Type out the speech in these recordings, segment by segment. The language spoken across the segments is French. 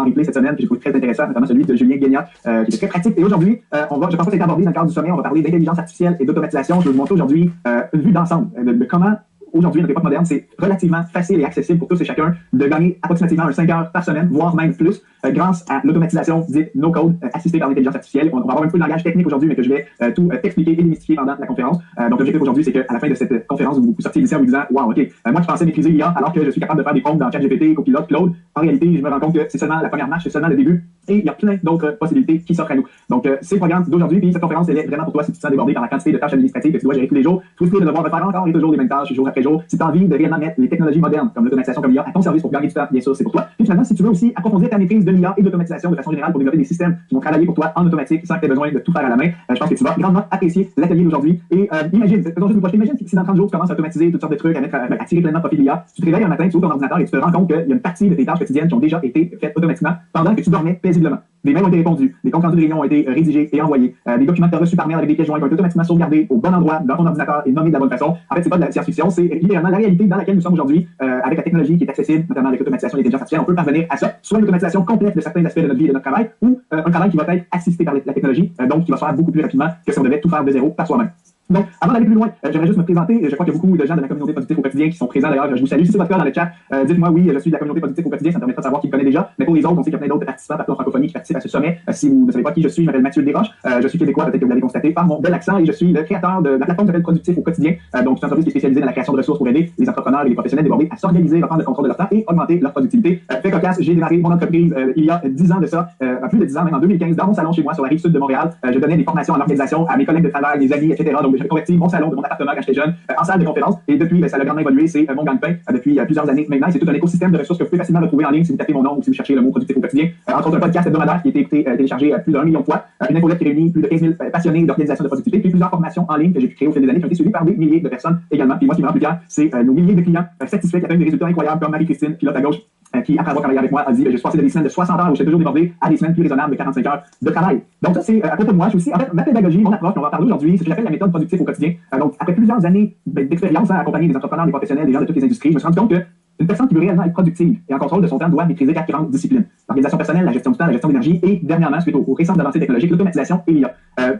replay cette semaine que j'ai trouvé très intéressant, notamment celui de Julien Guéniat, qui était très pratique. Et aujourd'hui, je pense que ça a été abordé dans le cadre du sommet, on va parler d'intelligence artificielle et d'automatisation. Je vais vous montrer aujourd'hui une vue d'ensemble de comment aujourd'hui, notre époque moderne, c'est relativement facile et accessible pour tous et chacun de gagner approximativement 5 heures par semaine, voire même plus, grâce à l'automatisation dite no-code, assistée par l'intelligence artificielle. On va avoir un peu de langage technique aujourd'hui, mais que je vais tout t'expliquer et démystifier pendant la conférence. Donc, l'objectif aujourd'hui, c'est qu'à la fin de cette conférence, vous sortiez d'ici en vous disant « Wow, OK, moi, je pensais maîtriser l'IA alors que je suis capable de faire des prompts dans ChatGPT, Copilot, Claude. En réalité, je me rends compte que c'est seulement la première marche, c'est seulement le début, et il y a plein d'autres possibilités qui s'offrent à nous. » Donc, c'est le programme d'aujourd'hui, puis cette conférence, elle est vraiment pour toi si tu te sens débordé par la quantité de tâches administratives que tu dois gérer tous les jours. Tu risques de devoir refaire encore et toujours les mêmes tâches, jour après jour. Si tu as envie de réellement mettre les technologies modernes, comme l'automatisation, comme l'IA, à ton service pour gagner du temps, bien sûr, c'est pour toi. Puis finalement, si tu veux aussi approfondir ta maîtrise de l'IA et de l'automatisation de façon générale pour développer des systèmes qui vont travailler pour toi en automatique sans que tu aies besoin de tout faire à la main, je pense que tu vas grandement apprécier l'atelier d'aujourd'hui. Et imagine, faisons juste une prochaine, imagine si dans 30 jours, tu commences à automatiser toutes sortes de trucs, à tirer pleinement profit de l'IA. Tu te réveilles un matin, tu ouvres ton ordinateur et tu te rends compte qu'il y a une partie de tes tâches quotidiennes qui ont déjà été faites automatiquement pendant que tu dormais paisiblement. Des mails ont été répondus, des comptes rendus de réunion ont été rédigés et envoyés, des documents que tu as reçus par mail avec des pièces jointes ont été automatiquement sauvegardés au bon endroit dans ton ordinateur et nommés de la bonne façon. En fait, c'est pas de la science-fiction, c'est littéralement la réalité dans laquelle nous sommes aujourd'hui avec la technologie qui est accessible, notamment avec l'automatisation et l'intelligence artificielle. On peut parvenir à ça, soit une automatisation complète de certains aspects de notre vie et de notre travail, ou un travail qui va être assisté par la technologie, donc qui va se faire beaucoup plus rapidement que si on devait tout faire de zéro par soi-même. Donc, avant d'aller plus loin, j'aimerais juste me présenter. Je crois qu'il y a beaucoup de gens de la communauté productive au quotidien qui sont présents. D'ailleurs, je vous salue. Si c'est votre cas dans le chat, dites-moi oui, je suis de la communauté productive au quotidien. Ça me permettra de savoir qui me connaît déjà. Mais pour les autres, on sait qu'il y a plein d'autres participants partout en francophonie qui participent à ce sommet. Si vous ne savez pas qui je suis, je m'appelle Mathieu Desroches. Je suis québécois, peut-être que vous l'avez constaté par mon bel accent, et je suis le créateur de la plateforme qui s'appelle Productif au quotidien. Donc, c'est une entreprise qui est spécialisée dans la création de ressources pour aider les entrepreneurs et les professionnels débordés à s'organiser, reprendre le contrôle de leur temps et augmenter leur productivité. Fait cocasse, j'ai démarré mon entreprise il y a 10 ans de ça, plus de 10 ans, même en 2015, dans mon salon chez moi sur la rive sud de Montréal. Je donnais des formations en organisation à mes collègues de travail, mes amis, etc. Donc, j'ai converti mon salon de mon appartement quand j'étais jeune en salle de conférence, et depuis, ça a grandement évolué, c'est mon gagne-pain depuis plusieurs années maintenant. C'est tout un écosystème de ressources que vous pouvez facilement retrouver en ligne si vous tapez mon nom ou si vous cherchez le mot productif au quotidien. Entre autres, un podcast hebdomadaire qui a été écouté, téléchargé plus d'1 million de fois, une infolette qui réunit plus de 15 000 passionnés d'organisation de productivité, puis plusieurs formations en ligne que j'ai pu créer au fil des années qui ont été suivies par des milliers de personnes également. Puis moi, ce qui me rend plus fier, c'est nos milliers de clients satisfaits qui atteignent des résultats incroyables, comme Marie-Christine, pilote à gauche, qui, après avoir travaillé avec moi, a dit, j'ai passé de des semaines de 60 heures où j'étais toujours débordé à des semaines plus raisonnables de 45 heures de travail. Donc ça, c'est à propos de moi. Je suis aussi, en fait, ma pédagogie, mon approche, on va parler aujourd'hui, c'est ce que j'appelle la méthode productive au quotidien. Donc, après plusieurs années d'expérience à accompagner des entrepreneurs, des professionnels, des gens de toutes les industries, je me suis rendu compte que une personne qui veut réellement être productive et en contrôle de son temps doit maîtriser 4 grandes disciplines. L'organisation personnelle, la gestion du temps, la gestion de l'énergie et, dernièrement, suite aux récentes avancées technologiques, l'automatisation et l'IA.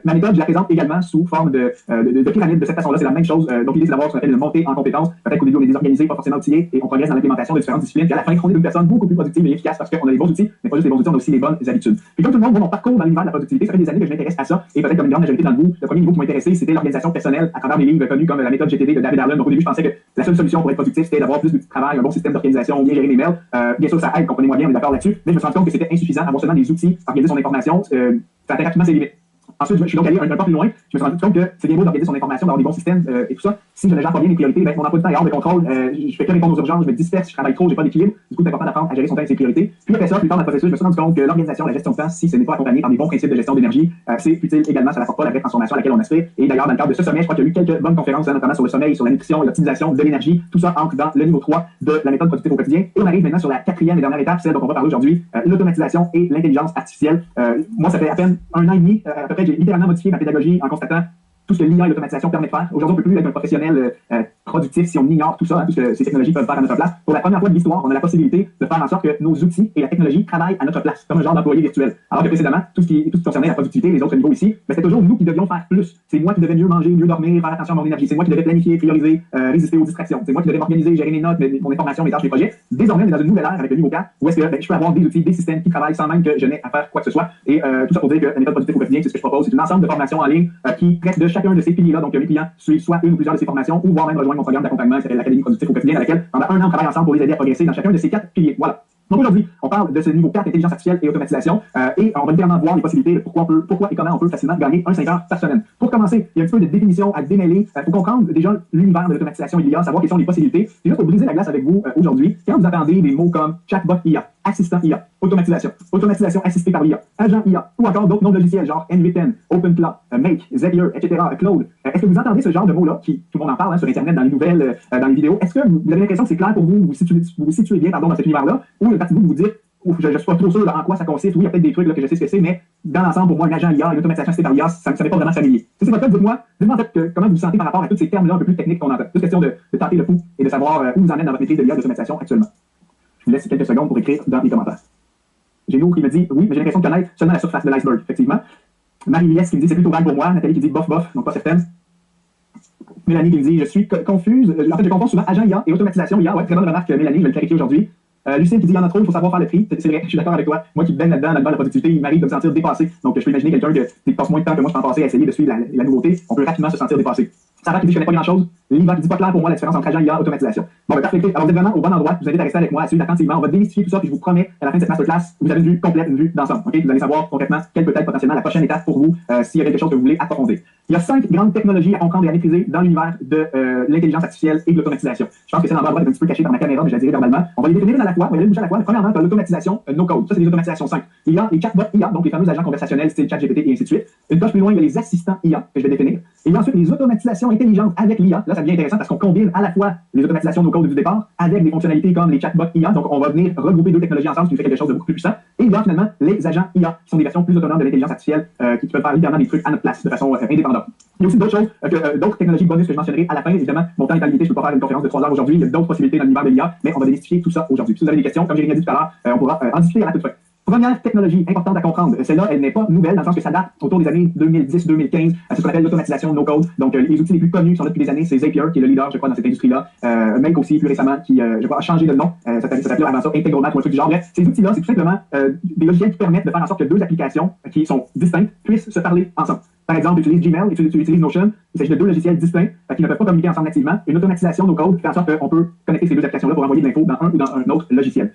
Ma méthode, je la présente également sous forme de pyramide de cette façon-là. C'est la même chose. Donc, l'idée, c'est d'avoir ce qu'on appelle une montée en compétences. Peut-être qu'au début, on est désorganisé, pas forcément outillé, et on progresse dans l'implémentation de différentes disciplines. Puis à la fin, on est une personne beaucoup plus productive et efficace parce qu'on a les bons outils, mais pas juste les bons outils, on a aussi les bonnes habitudes. Puis comme tout le monde voit mon parcours dans l'univers de la productivité, ça fait des années que je m'intéresse à ça, et peut-être comme une grande majorité d'entre vous, le premier niveau qui m'a intéressé, c'était l'organisation personnelle à travers des livres connus comme la méthode GTD de David Allen. Donc, au début, je pensais que la seule solution pour être productif, c'était d'avoir plus de travail, un bon système d'organisation, bien gérer les mails. Bien sûr, ça aide, comprenez-moi bien, on est d'accord là-dessus, mais je me suis rendu compte que c'était insuffisant d'avoir seulement des outils, organiser son information, ça atteint rapidement ses limites. Ensuite, je suis donc allé un peu plus loin. Je me suis rendu compte que c'est bien beau d'organiser son information, d'avoir des bons systèmes et tout ça. Si je ne gère pas bien mes priorités, ben, mon emploi du temps est hors de contrôle. Je fais que répondre aux urgences, je me disperse, je travaille trop, j'ai pas d'équilibre. Du coup, c'est important d'apprendre à gérer son temps et ses priorités. Puis après ça, plus tard dans le processus, je me suis rendu compte que l'organisation, la gestion de temps, si ce n'est pas accompagné par des bons principes de gestion d'énergie, c'est utile également, ça n'apporte pas la vraie transformation à laquelle on aspire. Et d'ailleurs, dans le cadre de ce sommet, je crois qu'il y a eu quelques bonnes conférences, notamment sur le sommeil, sur la nutrition et l'optimisation de l'énergie. Tout ça entre dans le niveau 3 de la méthode productive au quotidien. Et on arrive maintenant sur la quatrième et dernière étape, celle dont on va parler aujourd'hui, l'automatisation et l'intelligence artificielle. Moi, ça fait à peine 1 an et demi, à peu près, j'ai littéralement modifié ma pédagogie en constatant tout ce que l'IA et l'automatisation permettent de faire. Aujourd'hui, on ne peut plus être un professionnel productif si on ignore tout ça, tout ce que ces technologies peuvent faire à notre place. Pour la première fois de l'histoire, on a la possibilité de faire en sorte que nos outils et la technologie travaillent à notre place, comme un genre d'employé virtuel. Alors que précédemment, tout ce qui concernait la productivité, les autres niveaux ici, ben, c'était toujours nous qui devions faire plus. C'est moi qui devais mieux manger, mieux dormir, faire attention à mon énergie. C'est moi qui devais planifier, prioriser, résister aux distractions. C'est moi qui devais m'organiser, gérer mes notes, mon information, mes tâches, mes projets. Désormais, on est dans une nouvelle ère avec le niveau 4 où est-ce que ben, je peux avoir des outils, des systèmes qui travaillent sans même que je n'ai à faire quoi que ce soit. Et tout ça pour dire que la méthode productive au quotidien, c'est ce que je propose. C'est un ensemble de formations en ligne qui traite de chacun de ces piliers-là. Donc, mes clients suivent soit une ou plusieurs de ces formations ou voire même rejoindre mon programme d'accompagnement qui s'appelle l'Académie productive au quotidien, dans laquelle pendant 1 an on travaille ensemble pour les aider à progresser dans chacun de ces 4 piliers. Voilà. Donc aujourd'hui, on parle de ce niveau 4, intelligence artificielle et automatisation, et on va littéralement voir les possibilités de pourquoi et comment on peut facilement gagner 5 heures par semaine. Pour commencer, il y a un petit peu de définition à démêler pour comprendre déjà l'univers de l'automatisation et de l'IA, savoir quelles sont les possibilités. Et juste pour briser la glace avec vous aujourd'hui, quand vous entendez des mots comme chatbot IA, assistant IA, automatisation assistée par l'IA, agent IA, ou encore d'autres noms de logiciels genre NV10, OpenClaw, Make, Zapier, etc., Claude, est-ce que vous entendez ce genre de mots-là, qui tout le monde en parle sur Internet, dans les nouvelles, dans les vidéos, est-ce que vous avez l'impression que c'est clair pour vous, vous vous situez bien dans cet univers-là, ou une partie de vous dire, je ne suis pas trop sûr en quoi ça consiste, oui, il y a peut-être des trucs là, que je sais ce que c'est, mais dans l'ensemble, pour moi, un agent IA, une automatisation assistée par l'IA, ça ne m'est pas vraiment familier. Si c'est votre cas, dites-moi en fait comment vous vous sentez par rapport à tous ces termes-là un peu plus techniques qu'on entend. C'est question de tenter le pouls et de savoir où vous en êtes dans votre maîtrise de l'IA de l'automatisation actuellement. Je vous laisse quelques secondes pour écrire dans les commentaires. Géno qui me dit oui, mais j'ai l'impression de connaître seulement la surface de l'iceberg, effectivement. Marie-Liès qui me dit c'est plutôt vague pour moi. Nathalie qui dit bof bof, donc pas certaine. Mélanie qui me dit je suis confuse. En fait, je confonds souvent agent IA et automatisation IA. Ouais, très bonne remarque, Mélanie, je vais le clarifier aujourd'hui. Lucille qui dit il y en a trop, il faut savoir faire le tri. C'est vrai, je suis d'accord avec toi. Moi qui baigne là-dedans, dans la productivité, il m'arrive de me sentir dépassé. Donc je peux imaginer quelqu'un qui passe moins de temps que moi je peux en passer à essayer de suivre la nouveauté. On peut rapidement se sentir dépassé. Sarah qui dit je connais pas grand-chose. Liva qui dit pas clair pour moi la différence entre agent IA et automatisation. Bon, ben, parfait. Alors vous êtes vraiment au bon endroit. Je vous invite à rester avec moi, à suivre attentivement. On va démystifier tout ça, puis je vous promets, à la fin de cette masterclass, vous avez une vue complète, une vue d'ensemble. Okay? Vous allez savoir concrètement quelle peut être potentiellement la prochaine étape pour vous s'il y a quelque chose que vous voulez approfondir. Il y a 5 grandes technologies à comprendre et à maîtriser dans l'univers de l'intelligence artificielle et de l'automatisation. Je pense que c'est dans l'endroit un petit peu caché par ma caméra, mais je la dirai verbalement. On va les définir une à la fois, on va les bouger à la fois. Premièrement, l'automatisation no-code. Ça, c'est des automatisations simples. Il y a les chatbots IA, donc les fameux agents conversationnels style ChatGPT et ainsi de suite. Une coche plus loin, il y a les assistants IA que je vais définir. Et il y a ensuite les automatisations intelligentes avec l'IA. Là, ça devient intéressant parce qu'on combine à la fois les automatisations no-code du départ avec des fonctionnalités comme les chatbots IA. Donc, on va venir regrouper deux technologies ensemble, ce qui fait quelque chose de beaucoup plus puissant. Et il y a finalement les agents IA, qui sont des versions plus autonomes de l'intelligence artificielle qui peuvent faire littéralement des trucs à notre place de façon indépendante. Il y a aussi d'autres choses, d'autres technologies bonus que je mentionnerai à la fin. Évidemment, mon temps est limité, je ne peux pas faire une conférence de 3 heures aujourd'hui. Il y a d'autres possibilités dans l'univers de l'IA, mais on va démystifier tout ça aujourd'hui. Si vous avez des questions, comme j'ai dit tout à l'heure, on pourra en discuter à la toute fin. Première technologie importante à comprendre, celle-là, elle n'est pas nouvelle dans le sens que ça date autour des années 2010-2015. C'est ce qu'on appelle l'automatisation no-code. Donc, les outils les plus connus qui sont là depuis des années, c'est Zapier, qui est le leader, je crois, dans cette industrie-là. Make aussi, plus récemment, qui, je crois, a changé de nom. Ça s'appelait avant ça Integromat ou un truc du genre. Bref, ces outils-là, c'est tout simplement des logiciels qui permettent de faire en sorte que deux applications qui sont distinctes puissent se parler ensemble. Par exemple, tu utilises Gmail et tu utilises Notion. Il s'agit de deux logiciels distincts qui ne peuvent pas communiquer ensemble nativement. Une automatisation no-code qui fait en sorte qu'on peut connecter ces deux applications-là pour envoyer de l'info dans un ou dans un autre logiciel.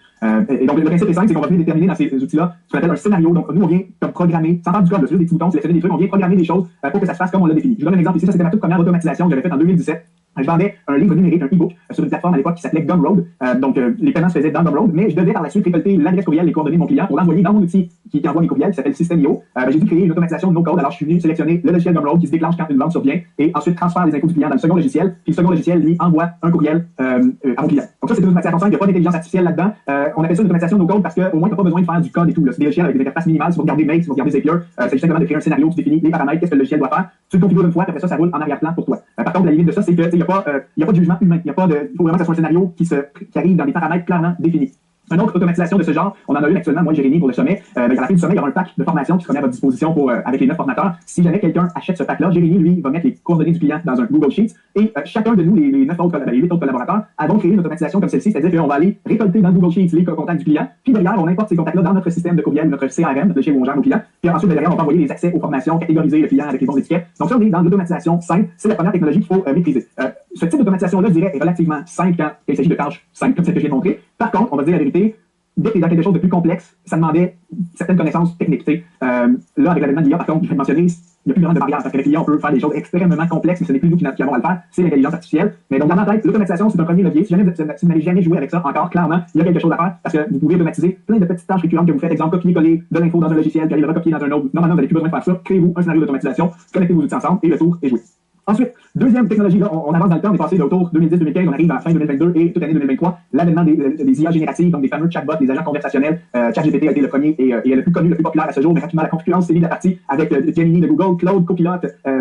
Et donc, le principe est simple, c'est qu'on va venir déterminer dans ces outils-là ce qu'on appelle un scénario. Donc, nous, on vient comme programmer, sans faire du code, juste des petits boutons, sélectionner des trucs, on vient programmer des choses pour que ça se fasse comme on l'a défini. Je vous donne un exemple ici. Ça, c'était ma toute première automatisation que j'avais faite en 2017. Je vendais un livre numérique, un e-book, sur une plateforme à l'époque qui s'appelait Gumroad. Donc, les paiements se faisaient dans Gumroad, mais je devais par la suite récolter l'adresse courriel, les coordonnées de mon client pour l'envoyer dans mon outil qui envoie mes courriels, qui s'appelle System.io. J'ai dû créer une automatisation no-code. Alors, je suis venu sélectionner le logiciel Gumroad qui se déclenche quand une vente survient et ensuite transfère les infos du client dans le second logiciel. Puis le second logiciel, lui, envoie un courriel à mon client. Donc, ça, c'est une automatisation simple. Il n'y a pas d'intelligence artificielle là-dedans. On appelle ça une automatisation no-code parce qu'au moins, tu n'as pas besoin de faire du code et tout. C'est des logiciels avec des interfaces minimales. Si vous regardez Make, si vous regardez Zapier, c'est juste simplement de créer un scénario, tu définis les paramètres, qu'est-ce que le logiciel doit faire. Tu le configures une fois, après ça roule en arrière-plan pour toi. Par contre, la limite de ça, c'est qu'il n'y a pas de jugement humain. Il faut vraiment que ce soit un scénario qui arrive dans des paramètres clairement définis. Une autre automatisation de ce genre, on en a une actuellement, moi, Jérémy, pour le sommet. À la fin du sommet, il y aura un pack de formation qui sera mis à votre disposition avec les 9 formateurs. Si jamais quelqu'un achète ce pack-là, Jérémy, lui, va mettre les coordonnées du client dans un Google Sheets et chacun de nous, les 8 autres collaborateurs, avons créé une automatisation comme celle-ci, c'est-à-dire qu'on va aller récolter dans Google Sheets les contacts du client, puis derrière, on importe ces contacts-là dans notre système de courriel, notre CRM, de chez où on gère nos clients, puis ensuite, derrière, on va envoyer les accès aux formations, catégoriser le client avec les bons étiquettes. Donc, ça, on est dans l'automatisation simple. C'est la première technologie qu'il faut maîtriser. Ce type d'automatisation-là, je dirais, est relativement simple quand il s'agit de tâches simples, comme celle que j'ai montrée. Par contre, on va dire la vérité, dès que tu es dans quelque chose de plus complexe, ça demandait certaines connaissances techniques. Là, avec l'avènement de l'IA, par contre, je vais mentionner, il n'y a plus vraiment de barrière, parce qu'avec l'IA, on peut faire des choses extrêmement complexes, mais ce n'est plus nous qui avons à le faire, c'est l'intelligence artificielle. Mais donc, dans ma tête, l'automatisation, c'est un premier levier. Si jamais vous n'avez jamais joué avec ça encore, clairement, il y a quelque chose à faire, parce que vous pouvez automatiser plein de petites tâches récurrentes que vous faites. Exemple, copier-coller de l'info dans un logiciel, puis aller le recopier dans un autre. Normalement, vous n'avez plus besoin de faire ça. Créez-vous un scénario d'automatisation, connectez vos outils ensemble, et le tour est joué. Ensuite, deuxième technologie, là, on avance dans le temps, on est passé d'autour 2010-2015, on arrive à la fin 2022 et toute l'année 2023, l'avènement des IA génératives, donc des fameux chatbots, des agents conversationnels. ChatGPT a été le premier et le plus connu, le plus populaire à ce jour, mais rapidement la concurrence s'est mise à partie avec Gemini de Google, Claude, Copilot,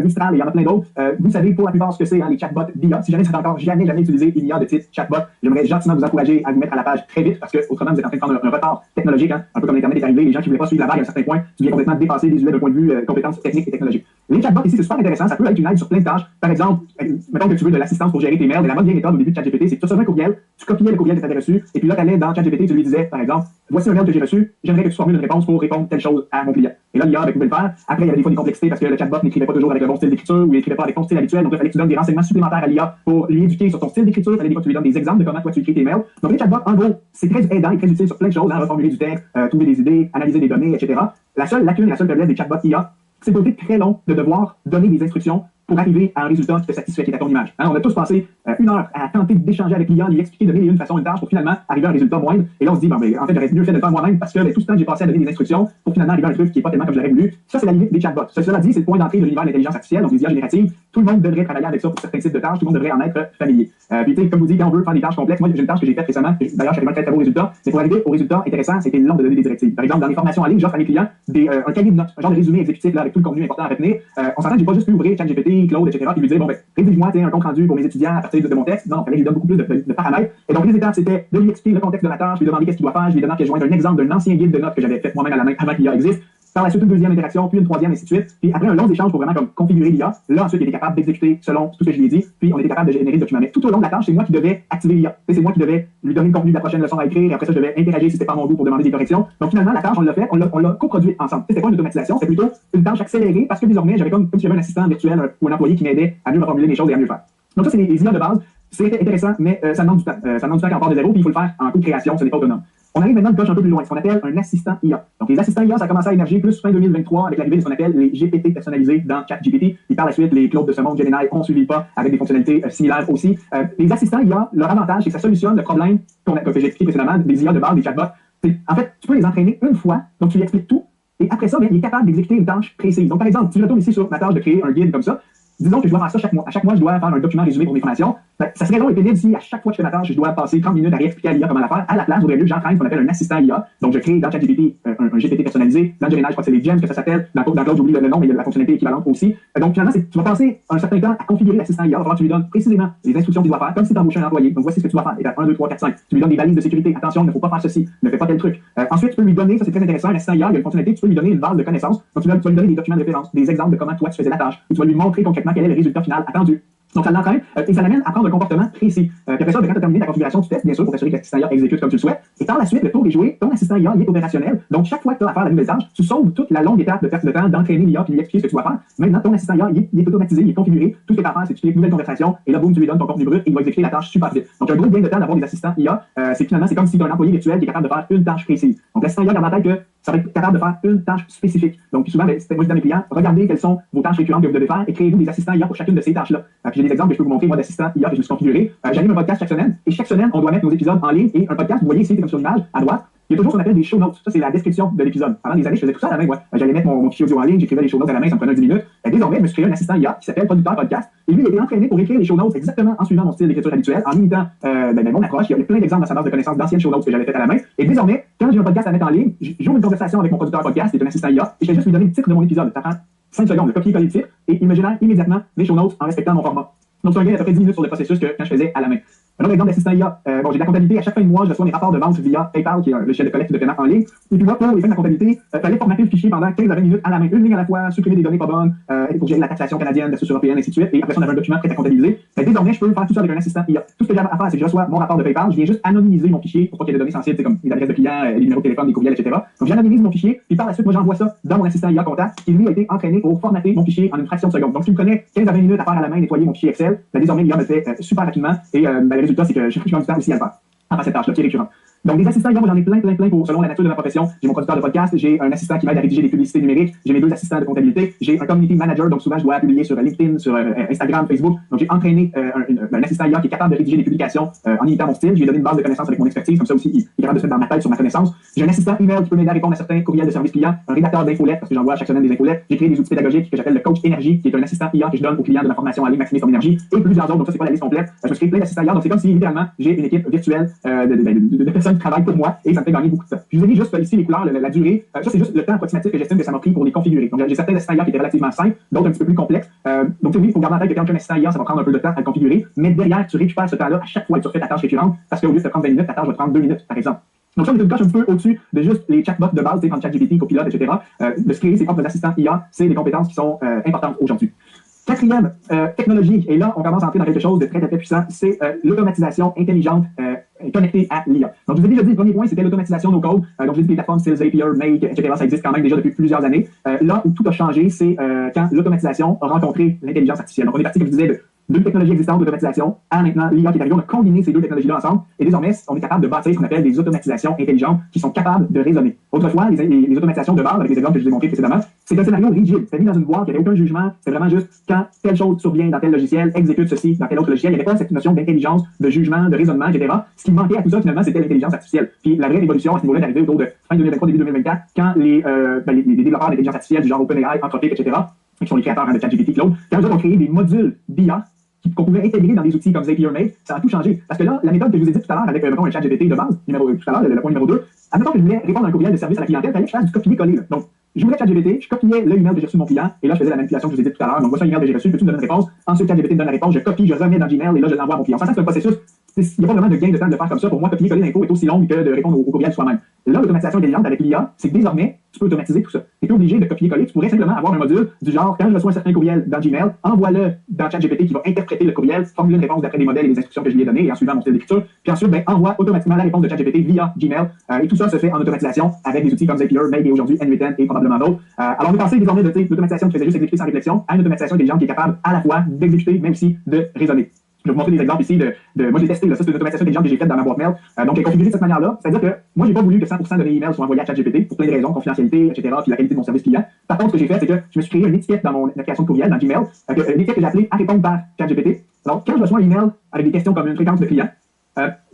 Mistral, et il y en a plein d'autres. Vous savez pour la plupart ce que c'est, les chatbots d'IA. Si jamais vous n'avez encore jamais utilisé une IA de type chatbot, j'aimerais gentiment vous encourager à vous mettre à la page très vite parce que autrement vous êtes en train de prendre un retard technologique, un peu comme l'Internet est arrivé, les gens qui ne voulaient pas suivre la vague à un certain point, tu viens complètement dépasser les US d'un point de vue compétences techniques et technologiques. Les chatbots ici, c'est super intéressant, ça peut être une aide sur plein de tâches. Par exemple, mettons que tu veux de l'assistance pour gérer tes mails, mais la bonne vieille méthode au début de ChatGPT, c'est que tu recevais un courriel, tu copiais le courriel que tu avais reçu, et puis là, tu allais dans ChatGPT, tu lui disais, par exemple, voici un mail que j'ai reçu, j'aimerais que tu formules une réponse pour répondre telle chose à mon client. Et là, l'IA pouvait le faire. Après, il y avait des fois des complexités parce que le chatbot n'écrivait pas toujours avec le bon style d'écriture ou il n'écrivait pas avec ton style habituel. Donc, il fallait que tu donnes des renseignements supplémentaires à l'IA pour lui éduquer sur ton style d'écriture. Il fallait des fois que tu lui donnes des exemples de comment toi tu écris tes mails. Donc, les chatbots, en gros, c'est très aidant et très utile sur plein de choses, reformuler du texte, trouver des idées, analyser des données, etc. La seule lacune et la seule faiblesse des chatbots IA, c'est le côté très long de devoir donner des instructions pour arriver à un résultat qui te satisfait, qui est à ton image. On a tous passé 1 heure à tenter d'échanger avec l'IA, lui expliquer, donner une façon, une tâche pour finalement arriver à un résultat moindre. Et là, on se dit, bon, mais en fait, j'aurais mieux fait de le faire moi-même parce que tout ce temps que j'ai passé à donner des instructions pour finalement arriver à un truc qui n'est pas tellement comme je l'aurais voulu. Ça, c'est la limite des chatbots. Cela dit, c'est le point d'entrée de l'univers de l'intelligence artificielle, donc des IA génératives. Tout le monde devrait travailler avec ça pour certains types de tâches, tout le monde devrait en être familier. Puis, tu sais, comme vous dites, quand on veut faire des tâches complexes, moi, j'ai une tâche que j'ai faite récemment, d'ailleurs, je suis très beau résultat, mais pour arriver au résultat intéressant, c'était long de donner des directives. Par exemple, dans les formations en ligne, j'offre à mes clients un cahier de notes, un genre de résumé exécutif là, avec tout le contenu important à retenir. On s'entend que j'ai pas juste pu ouvrir ChatGPT ChatGPT, Claude, etc. Puis lui dire, bon, ben, rédige-moi un compte rendu pour mes étudiants à partir de mon texte. Non, il fallait que je lui donne beaucoup plus de paramètres. Et donc, les étapes, c'était de lui expliquer le contexte de ma tâche, lui demander qu'est-ce qu'il doit faire, je lui demande que je joigne un exemple d'un ancien guide de notes que j'avais fait moi-même à la main avant qu'il existe. Par la suite, une deuxième interaction, puis une troisième, ainsi de suite. Puis après un long échange pour vraiment comme configurer l'IA, là, ensuite, il était capable d'exécuter selon tout ce que je lui ai dit, puis on était capable de générer le document. Mais tout au long de la tâche, c'est moi qui devais activer l'IA. C'est moi qui devais lui donner le contenu de la prochaine leçon à écrire, et après ça, je devais interagir si c'était pas mon goût pour demander des corrections. Donc finalement, la tâche, on l'a fait, on l'a coproduit ensemble. C'était pas une automatisation, c'était plutôt une tâche accélérée parce que désormais, j'avais comme si j'avais un assistant virtuel ou un employé qui m'aidait à mieux reformuler les choses et à mieux faire. Donc ça, c'est les IA de base. C'est intéressant, mais ça demande du temps. Ça demande du temps quand on part de zéro, puis il faut le faire en co-création, ce n'est pas autonome. On arrive maintenant une coche un peu plus loin, ce qu'on appelle un assistant IA. Donc, les assistants IA, ça a commencé à émerger plus fin 2023 avec l'arrivée de ce qu'on appelle les GPT personnalisés dans ChatGPT. Puis par la suite, les Claude de ce monde, Gemini, ont suivi le pas avec des fonctionnalités similaires aussi. Les assistants IA, leur avantage, c'est que ça solutionne le problème que j'ai expliqué précédemment, des IA de base, des chatbots. En fait, tu peux les entraîner une fois, donc tu lui expliques tout, et après ça, il est capable d'exécuter une tâche précise. Donc, par exemple, si je retourne ici sur ma tâche de créer un guide comme ça, disons que je dois faire ça chaque mois. À chaque mois, je dois faire un document résumé pour mes formations. Ça serait long et pénible si à chaque fois que je fais ma tâche, je dois passer 30 minutes à réexpliquer à l'IA comment la faire. À la place, j'aurais mieux, j'entraîne ce qu'on appelle un assistant IA. Donc, je crée dans ChatGPT un GPT personnalisé. Dans Gemini, je crois que c'est les gems que ça s'appelle. Dans Claude, j'oublie le nom, mais il y a la fonctionnalité équivalente aussi. Donc, finalement, tu vas passer un certain temps à configurer l'assistant IA. Il va falloir que tu lui donnes précisément les instructions qu'il doit faire, comme si tu embauchais un employé. Donc, voici ce que tu dois faire. Étape 1, 2, 3, 4, 5. Tu lui donnes des balises de sécurité. Attention, il ne faut pas faire ceci. Ne fais pas tel truc. Ensuite, tu peux lui donner, ça c'est très intéressant, un assistant IA, il y a une fonctionnalité, tu peux lui donner une base de connaissances. Donc, tu vas lui donner des documents de référence, des exemples de comment toi tu faisais la tâche. Et tu vas lui montrer concrètement quel est le résultat final attendu. Donc, ça l'entraîne et ça l'amène à prendre un comportement précis. Puis après ça, quand tu as terminé ta configuration du test, bien sûr, pour t'assurer que l'assistant IA exécute comme tu le souhaites. Et par la suite, le tour est joué, ton assistant IA il est opérationnel. Donc, chaque fois que tu as à faire la nouvelle tâche, tu sauves toute la longue étape de perte de temps d'entraîner l'IA puis lui expliquer ce que tu dois faire. Maintenant, ton assistant IA, il est automatisé, il est configuré. Tout ce que tu as à faire, c'est que tu fais une nouvelle conversation et là, boum, tu lui donnes ton contenu brut et il va exécuter la tâche super vite. Donc, un gros gain de temps d'avoir des assistants IA, c'est finalement, c'est comme si tu as un employé virtuel qui est capable de faire une tâche précise. Donc, l'assistant IA garde en tête que ça va être capable de faire une tâche spécifique. Donc, souvent, moi, je dis à mes clients, regardez quelles sont vos tâches récurrentes que vous devez faire et créez-vous des assistants IA pour chacune de ces tâches-là. Puis j'ai des exemples que je peux vous montrer, moi, d'assistants IA que je me suis configuré. J'anime un podcast chaque semaine et chaque semaine, on doit mettre nos épisodes en ligne et un podcast, vous voyez ici, comme sur l'image, à droite. Il y a toujours ce qu'on appelle des show notes. Ça, c'est la description de l'épisode. Pendant des années, je faisais tout ça à la main. Ouais. J'allais mettre mon fichier audio en ligne, j'écrivais les show notes à la main, ça me prenait 10 minutes. Désormais, je me suis créé un assistant IA qui s'appelle Producteur Podcast. Et lui, il a été entraîné pour écrire les show notes exactement en suivant mon style d'écriture habituel, en imitant mon approche. Il y a plein d'exemples dans sa base de connaissances d'anciennes show notes que j'avais faites à la main. Et désormais, quand j'ai un podcast à mettre en ligne, j'ouvre une conversation avec mon producteur podcast, qui est un assistant IA, et je vais juste lui donner le titre de mon épisode. Ça prend 5 secondes de copier-coller le titre, et il me génère immédiatement les show notes en respectant mon format. Donc, c'est un gain d'à peu près 10 minutes sur le processus que quand je faisais à la main. Un autre exemple d'assistant IA, j'ai de la comptabilité. À chaque fin de mois, je reçois mes rapports de vente via PayPal, qui est le logiciel de collecte de paiement en ligne. Et puis moi, pour les fins de la comptabilité, il fallait formater le fichier pendant 15 à 20 minutes à la main, une ligne à la fois, supprimer des données pas bonnes, pour gérer la taxation canadienne versus européenne, ainsi de suite. Et après ça, on avait un document prêt à comptabiliser. Désormais, je peux faire tout ça avec un assistant IA. Tout ce que j'ai à faire, c'est que je reçois mon rapport de PayPal, je viens juste anonymiser mon fichier pour pas qu'il y ait des données sensibles, comme les adresses de clients, les numéros de téléphone, les courriels, etc. Donc, j'anonymise mon fichier, puis par la suite, moi, j'envoie ça dans mon assistant IA contact, qui lui a été entraîné pour formater mon fichier en une fraction de seconde. Donc, si tu me prenais 15 à 20 minutes à faire à la main, nettoyer mon fichier Excel, désormais, l'IA me le fait super rapidement. Et le résultat, c'est que je prends du temps aussi à le faire. Enfin, cette tâche-là qui est récurrente. Donc, des assistants IA, moi, j'en ai plein selon la nature de ma profession. J'ai mon producteur de podcast, j'ai un assistant qui m'aide à rédiger des publicités numériques, j'ai mes 2 assistants de comptabilité, j'ai un community manager, donc souvent, je dois publier sur LinkedIn, sur Instagram, Facebook. Donc, j'ai entraîné un assistant IA qui est capable de rédiger des publications en imitant mon style. Je lui ai donné une base de connaissances avec mon expertise, comme ça aussi, il est capable de se mettre dans ma tête sur ma connaissance. J'ai un assistant email qui peut m'aider à répondre à certains courriels de service client, un rédacteur d'infolettes, parce que j'envoie chaque semaine des infolettes. J'ai créé des outils pédagogiques que j'appelle le coach énergie, qui est un assistant IA que je donne aux clients de ma formation en ligne, maximiser son énergie, et plusieurs autres. Donc, ça, c'est pas la liste complète. Je me suis créé plein d'assistants IA. Donc, c'est comme si, littéralement, j'ai une équipe virtuelle de personnes qui travaillent pour moi. Et ça me fait gagner beaucoup de temps. Je vous ai mis juste ici les couleurs, la durée. Ça, c'est juste le temps approximatif que j'estime que ça m'a pris pour les configurer. Donc, j'ai certains assistants IA qui étaient relativement simples, d'autres un petit peu plus complexes. Donc, oui, il faut garder en tête que quand tu as un assistant IA, ça va prendre un peu de temps à le configurer. Mais derrière, tu récupères ce temps-là à chaque fois que tu refais ta tâche récurrente, parce qu'au lieu de te prendre 20 minutes, ta tâche va te prendre 2 minutes, par exemple. Donc, ça, on est une coche un peu au-dessus de juste les chatbots de base, comme ChatGPT, Copilot, etc. De se créer ses propres assistants IA, c'est des compétences qui sont importantes aujourd'hui. Quatrième technologie, et là, on commence à entrer dans quelque chose de très, très puissant, c'est l'automatisation intelligente connectée à l'IA. Donc, je vous ai déjà dit, le premier point, c'était l'automatisation no code. Donc, j'ai dit que les plateformes style Zapier, Make, etc., ça existe quand même déjà depuis plusieurs années. Là où tout a changé, c'est quand l'automatisation a rencontré l'intelligence artificielle. Donc, on est parti, comme je disais, de 2 technologies existantes d'automatisation à maintenant l'IA qui est arrivée. On a combiné ces 2 technologies-là ensemble et désormais, on est capable de bâtir ce qu'on appelle des automatisations intelligentes qui sont capables de raisonner. Autrefois, les automatisations de base, avec les exemples que je vous ai montrés précédemment, c'est un scénario rigide. C'était mis dans une boîte, il n'y avait aucun jugement. C'est vraiment juste quand telle chose survient dans tel logiciel, exécute ceci dans tel autre logiciel. Il n'y avait pas cette notion d'intelligence, de jugement, de raisonnement, etc. Ce qui manquait à tout ça, finalement, c'était l'intelligence artificielle. Puis la vraie révolution à ce niveau-là est arrivée autour de fin 2023, début 2024, quand les développeurs d'intelligence artificielle du genre OpenAI, Anthropic, etc., qui sont les créateurs de ChatGPT, Claude, quand ils ont créé des modules d'IA qu'on pouvait intégrer dans des outils comme Zapier Make, ça a tout changé. Parce que là, la méthode que je vous ai dit tout à l'heure avec un ChatGPT de base, tout à l'heure, le point numéro 2, admettons que je voulais répondre à un courriel de service à la clientèle, il fallait que je fasse du copier-coller. Donc, j'ouvrais ChatGPT, je copiais le email que j'ai reçu de mon client, et là, je faisais la manipulation que je vous ai dit tout à l'heure. Donc, voici un email que j'ai reçu, peux-tu me donner une réponse? Ensuite, ChatGPT me donne la réponse, je copie, je remets dans Gmail, et là, je l'envoie à mon client. Ça, c'est un processus. Il n'y a pas vraiment de gain de temps de faire comme ça. Pour moi, copier-coller l'info est aussi long que de répondre au courriel soi-même. Là, l'automatisation intelligente avec l'IA, c'est que désormais, tu peux automatiser tout ça. Tu n'es plus obligé de copier-coller. Tu pourrais simplement avoir un module du genre, quand je reçois un certain courriel dans Gmail, envoie-le dans ChatGPT qui va interpréter le courriel, formuler une réponse d'après les modèles et les instructions que je lui ai données et en suivant mon style d'écriture. Puis ensuite, envoie automatiquement la réponse de ChatGPT via Gmail. Et tout ça se fait en automatisation avec des outils comme Zapier, Make et aujourd'hui N8N et probablement d'autres. Alors, on est passé désormais de l'automatisation qui faisait juste exécuter sans réflexion à une automatisation intelligente qui est capable à la fois d'exécuter, mais aussi de raisonner. Je vais vous montrer des exemples ici moi, j'ai testé, là, ça, c'est une automatisation intelligente que j'ai faite dans ma boîte mail. Donc, j'ai configuré de cette manière-là. C'est-à-dire que moi, j'ai pas voulu que 100% de mes emails soient envoyés à ChatGPT pour plein de raisons, confidentialité, etc., puis la qualité de mon service client. Par contre, ce que j'ai fait, c'est que je me suis créé une étiquette dans mon application de courriel, dans Gmail, une étiquette que j'ai appelée à répondre par ChatGPT. Alors, quand je reçois un email avec des questions comme une fréquence de client,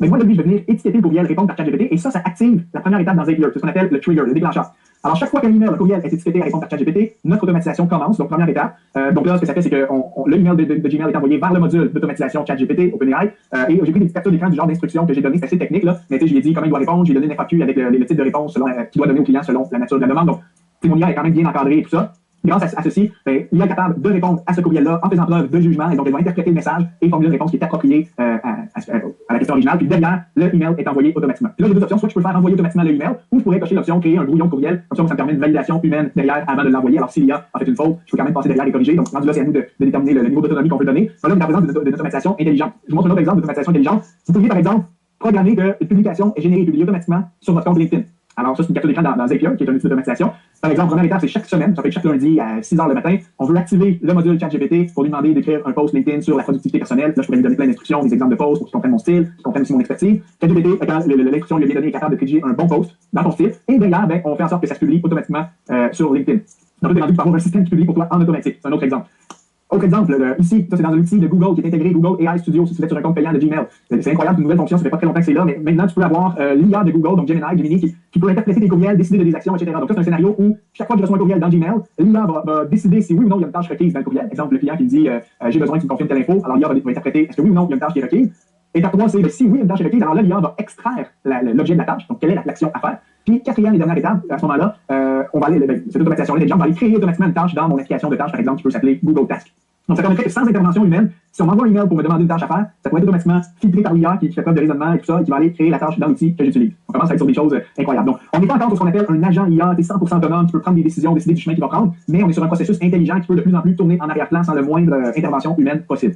moi, le but, je vais venir étiqueter le courriel, répondre par ChatGPT, et ça active la première étape dans Zapier. C'est ce qu'on appelle le trigger, le déclencheur. Alors, chaque fois qu'un email, un courriel est étiqueté à répondre par ChatGPT, notre automatisation commence. Donc, première étape. Donc là, ce que ça fait, c'est que le email de Gmail est envoyé vers le module d'automatisation ChatGPT, OpenAI. Et j'ai pris des petites captures d'écran du genre d'instructions que j'ai données. C'est assez technique, là. Mais tu sais, je lui ai dit comment il doit répondre. J'ai donné une FAQ avec le type de réponse qu'il doit donner au client selon la nature de la demande. Donc, mon IA est quand même bien encadré et tout ça. Grâce à ceci, il est capable de répondre à ce courriel-là en faisant preuve de jugement, et donc elle va interpréter le message et formuler une réponse qui est appropriée à la question originale. Puis derrière, le email est envoyé automatiquement. Puis là, j'ai deux options. Soit je peux faire envoyer automatiquement le email, ou je pourrais cocher l'option créer un brouillon de courriel. Comme ça me permet une validation humaine derrière avant de l'envoyer. Alors, s'il y a en fait une faute, je peux quand même passer derrière et corriger. Donc, rendu là, c'est à nous de déterminer le niveau d'autonomie qu'on veut donner. Là, on est en présence d'une automatisation intelligente. Je vous montre un autre exemple d'automatisation intelligente. Vous pourriez, par exemple, programmer qu'une publication est générée et publiée automatiquement sur votre compte LinkedIn. Alors, ça, c'est une capture d'écran dans Zapier, qui est un outil d'automatisation. Par exemple, première étape, c'est chaque semaine, ça fait chaque lundi à 6 h le matin, on veut activer le module ChatGPT pour lui demander d'écrire un post LinkedIn sur la productivité personnelle. Là, je pourrais lui donner plein d'instructions, des exemples de posts pour qu'il comprenne mon style, qu'il comprenne aussi mon expertise. ChatGPT, quand l'instruction lui est bien donnée, est capable de rédiger un bon post dans ton style. Et derrière, on fait en sorte que ça se publie automatiquement sur LinkedIn. Donc, tu peux avoir un système qui publie pour toi en automatique. C'est un autre exemple. Autre exemple, ici, ça c'est dans un outil de Google qui est intégré, Google AI Studio, si tu fais sur un compte payant de Gmail. C'est incroyable, une nouvelle fonction, ça fait pas très longtemps que c'est là, mais maintenant tu peux avoir l'IA de Google, donc Gemini qui peut interpréter des courriels, décider des actions, etc. Donc ça c'est un scénario où chaque fois que je reçois un courriel dans Gmail, l'IA va décider si oui ou non il y a une tâche requise dans le courriel. Exemple, le client qui me dit j'ai besoin que tu me confirmes telle info, alors l'IA va interpréter est-ce que oui ou non il y a une tâche qui est requise. Étape 3, c'est si oui il y a une tâche requise, alors là l'IA va extraire l'objet de la tâche, donc quelle est l'action à faire. Puis, quatrième et dernière étape, à ce moment-là, on va aller, cette automatisation intelligente va aller créer automatiquement une tâche dans mon application de tâches, par exemple, qui peut s'appeler Google Task. Donc, ça permettrait que sans intervention humaine, si on m'envoie un email pour me demander une tâche à faire, ça pourrait être automatiquement filtré par l'IA qui fait preuve de raisonnement et tout ça, et qui va aller créer la tâche dans l'outil que j'utilise. On commence à être sur des choses incroyables. Donc, on n'est pas encore sur ce qu'on appelle un agent IA, qui est 100% autonome, qui peut prendre des décisions, décider du chemin qu'il va prendre, mais on est sur un processus intelligent qui peut de plus en plus tourner en arrière-plan sans le moindre intervention humaine possible.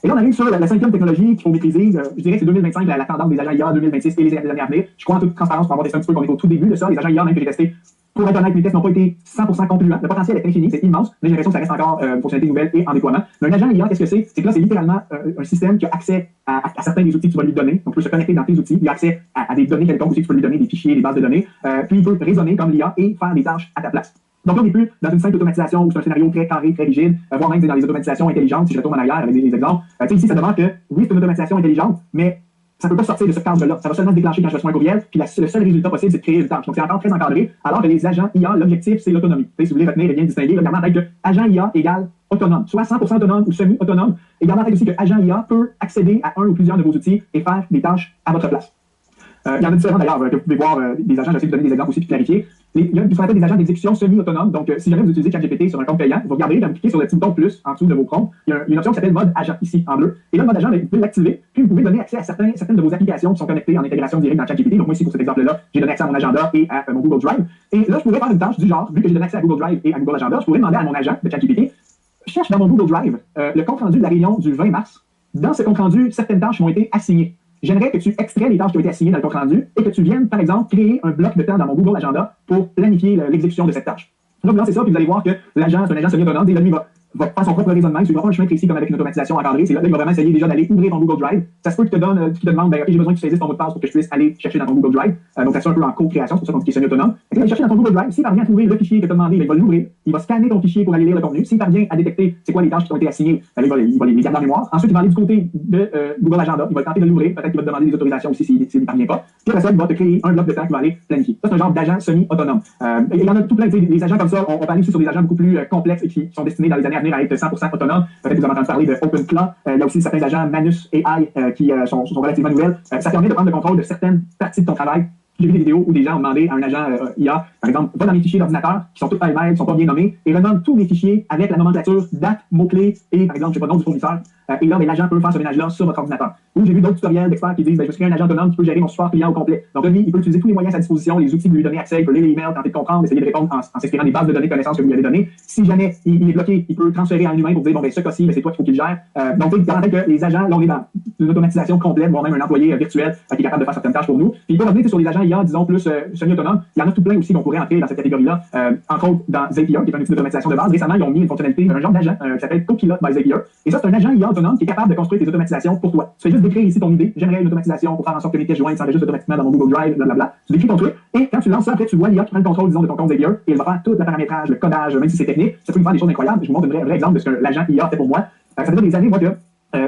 Et là, on arrive sur la cinquième technologie qu'il faut maîtriser. Je dirais que c'est 2025, la tendance des agents IA, 2026 et les années à venir. Je crois en toute transparence pour avoir testé un petit peu qu'on est au tout début de ça. Les agents IA, même que j'ai testé, pour être honnête, les tests n'ont pas été 100% concluants. Le potentiel est infini, c'est immense, mais j'ai l'impression que ça reste encore une fonctionnalité nouvelle et en déploiement. Mais un agent IA, qu'est-ce que c'est? C'est que là, c'est littéralement un système qui a accès à certains des outils que tu vas lui donner. Donc, il peut se connecter dans tes outils. Il a accès à des données quelconques aussi que tu peux lui donner, des fichiers, des bases de données. Puis, il peut raisonner comme l'IA et faire des tâches à ta place. Donc là, on n'est plus dans une simple automatisation où c'est un scénario très carré, très rigide, voire même dans les automatisations intelligentes, si je retourne en arrière avec des exemples. Ici, ça demande que, oui, c'est une automatisation intelligente, mais ça ne peut pas sortir de ce cadre-là. Ça va seulement se déclencher quand je reçois un courriel, puis le seul résultat possible, c'est de créer une tâche. Donc c'est encore très encadré, alors que les agents IA, l'objectif, c'est l'autonomie. Si vous voulez retenir et bien distinguer, regardez en tête que agent IA égale autonome, soit 100% autonome ou semi-autonome. Et regardez en tête aussi que agent IA peut accéder à un ou plusieurs de vos outils et faire des tâches à votre place. Il y en a différents d'ailleurs, que vous pouvez voir des agents, j'essaie de donner des exemples aussi pour clarifier. Il y a ce qu'on appelle des agents d'exécution semi-autonomes. Donc, si jamais vous utilisez ChatGPT sur un compte payant, vous regardez, quand vous cliquez sur le petit bouton plus en dessous de vos comptes, il y a une option qui s'appelle mode agent ici en bleu. Et là, le mode agent, vous pouvez l'activer, puis vous pouvez donner accès à certaines de vos applications qui sont connectées en intégration directe dans ChatGPT. Donc, moi ici, pour cet exemple-là, j'ai donné accès à mon agenda et à mon Google Drive. Et là, je pourrais faire une tâche du genre, vu que j'ai donné accès à Google Drive et à Google Agenda, je pourrais demander à mon agent de ChatGPT, cherche dans mon Google Drive le compte rendu de la réunion du 20 mars. Dans ce compte rendu, certaines tâches m'ont été assignées. J'aimerais que tu extrais les tâches qui ont été assignées dans le compte rendu et que tu viennes, par exemple, créer un bloc de temps dans mon Google Agenda pour planifier l'exécution de cette tâche. Donc, vous lancez ça, puis vous allez voir que l'agent, c'est un agent semi-autonome, et là, lui, va faire son propre raisonnement, il ne suivra pas un chemin précis comme avec une automatisation encadrée. C'est là, il va vraiment essayer déjà d'aller ouvrir ton Google Drive. Ça se peut qu'il te demande, OK, j'ai besoin que tu saisisses ton mot de passe pour que je puisse aller chercher dans ton Google Drive. Donc, ça se fait un peu en co-création, c'est pour ça qu'on dit qu'il est semi-autonome. Et là, il chercher dans ton Google Drive, s'il parvient à trouver le fichier que tu as demandé, il va l'ouvrir, il va scanner ton fichier pour aller lire le contenu. S'il parvient à détecter c'est quoi les tâches qui ont été assignées, il va les garder en mémoire. Ensuite, il va aller du côté de Google Agenda, il va tenter de l'ouvrir, peut-être qu'il va te demander des autorisations aussi s'il n'y parvient pas. Puis après ça, il va te créer un bloc de temps qui va aller planifier. Ça, c'est un genre d'agent semi-autonome. Il y en a tout plein, des agents comme ça, on parle aussi sur des agents beaucoup plus complexes et qui sont destinés dans les années à venir à être 100% autonomes. Peut-être que vous avez entendu parler de OpenClaw. Il y a aussi certains agents Manus AI qui sont relativement nouvelles. Ça permet de prendre le contrôle de certaines parties de ton travail J'ai vu des vidéos où des gens ont demandé à un agent IA, par exemple, va dans mes fichiers d'ordinateur, qui sont tous pareils, qui sont pas bien nommés, et renomme tous mes fichiers avec la nomenclature, date, mots-clés, et par exemple, je sais pas, nom du fournisseur. Et là, l'agent peut faire ce ménage-là sur votre ordinateur. Ou j'ai vu d'autres tutoriels d'experts qui disent, je suis un agent autonome qui peut gérer mon support client au complet. Donc là, lui, il peut utiliser tous les moyens à sa disposition, les outils que vous lui donnez accès, il peut lire les emails, tenter de comprendre, essayer de répondre en s'inspirant des bases de données de connaissances que vous lui avez données. Si jamais il est bloqué, il peut transférer à un humain pour dire, ce cas-ci, c'est toi qu'il faut qu'il gère. Donc, il garantit que les agents, là, on est dans une automatisation complète, voire même un employé virtuel qui est capable de faire certaines tâches pour nous. Puis pour revenir sur les agents IA, disons, plus semi-autonomes, il y en a tout plein aussi qu'on pourrait entrer dans cette catégorie-là. Entre autres, dans Zapier, qui est un outil d'automatisation de base. Récemment, ils ont mis une fonctionnalité d'un genre d'agent qui s'appelle Copilot by Zapier. Et ça, c'est un agent IA autonome qui est capable de construire tes automatisations pour toi. Tu fais juste décrire ici ton idée. J'aimerais une automatisation pour faire en sorte que mes pièces jointes s'enregistrent automatiquement dans mon Google Drive, blablabla. Tu décris ton truc. Et quand tu lances ça, après, tu vois l'IA qui prend le contrôle, disons, de ton compte Zapier. Et il va faire tout le paramétrage, le codage, même si c'est technique. Ça peut lui faire des choses incroyables. Je vous montre un vrai exemple de ce que l'agent IA fait pour moi. Ça fait des années, moi, que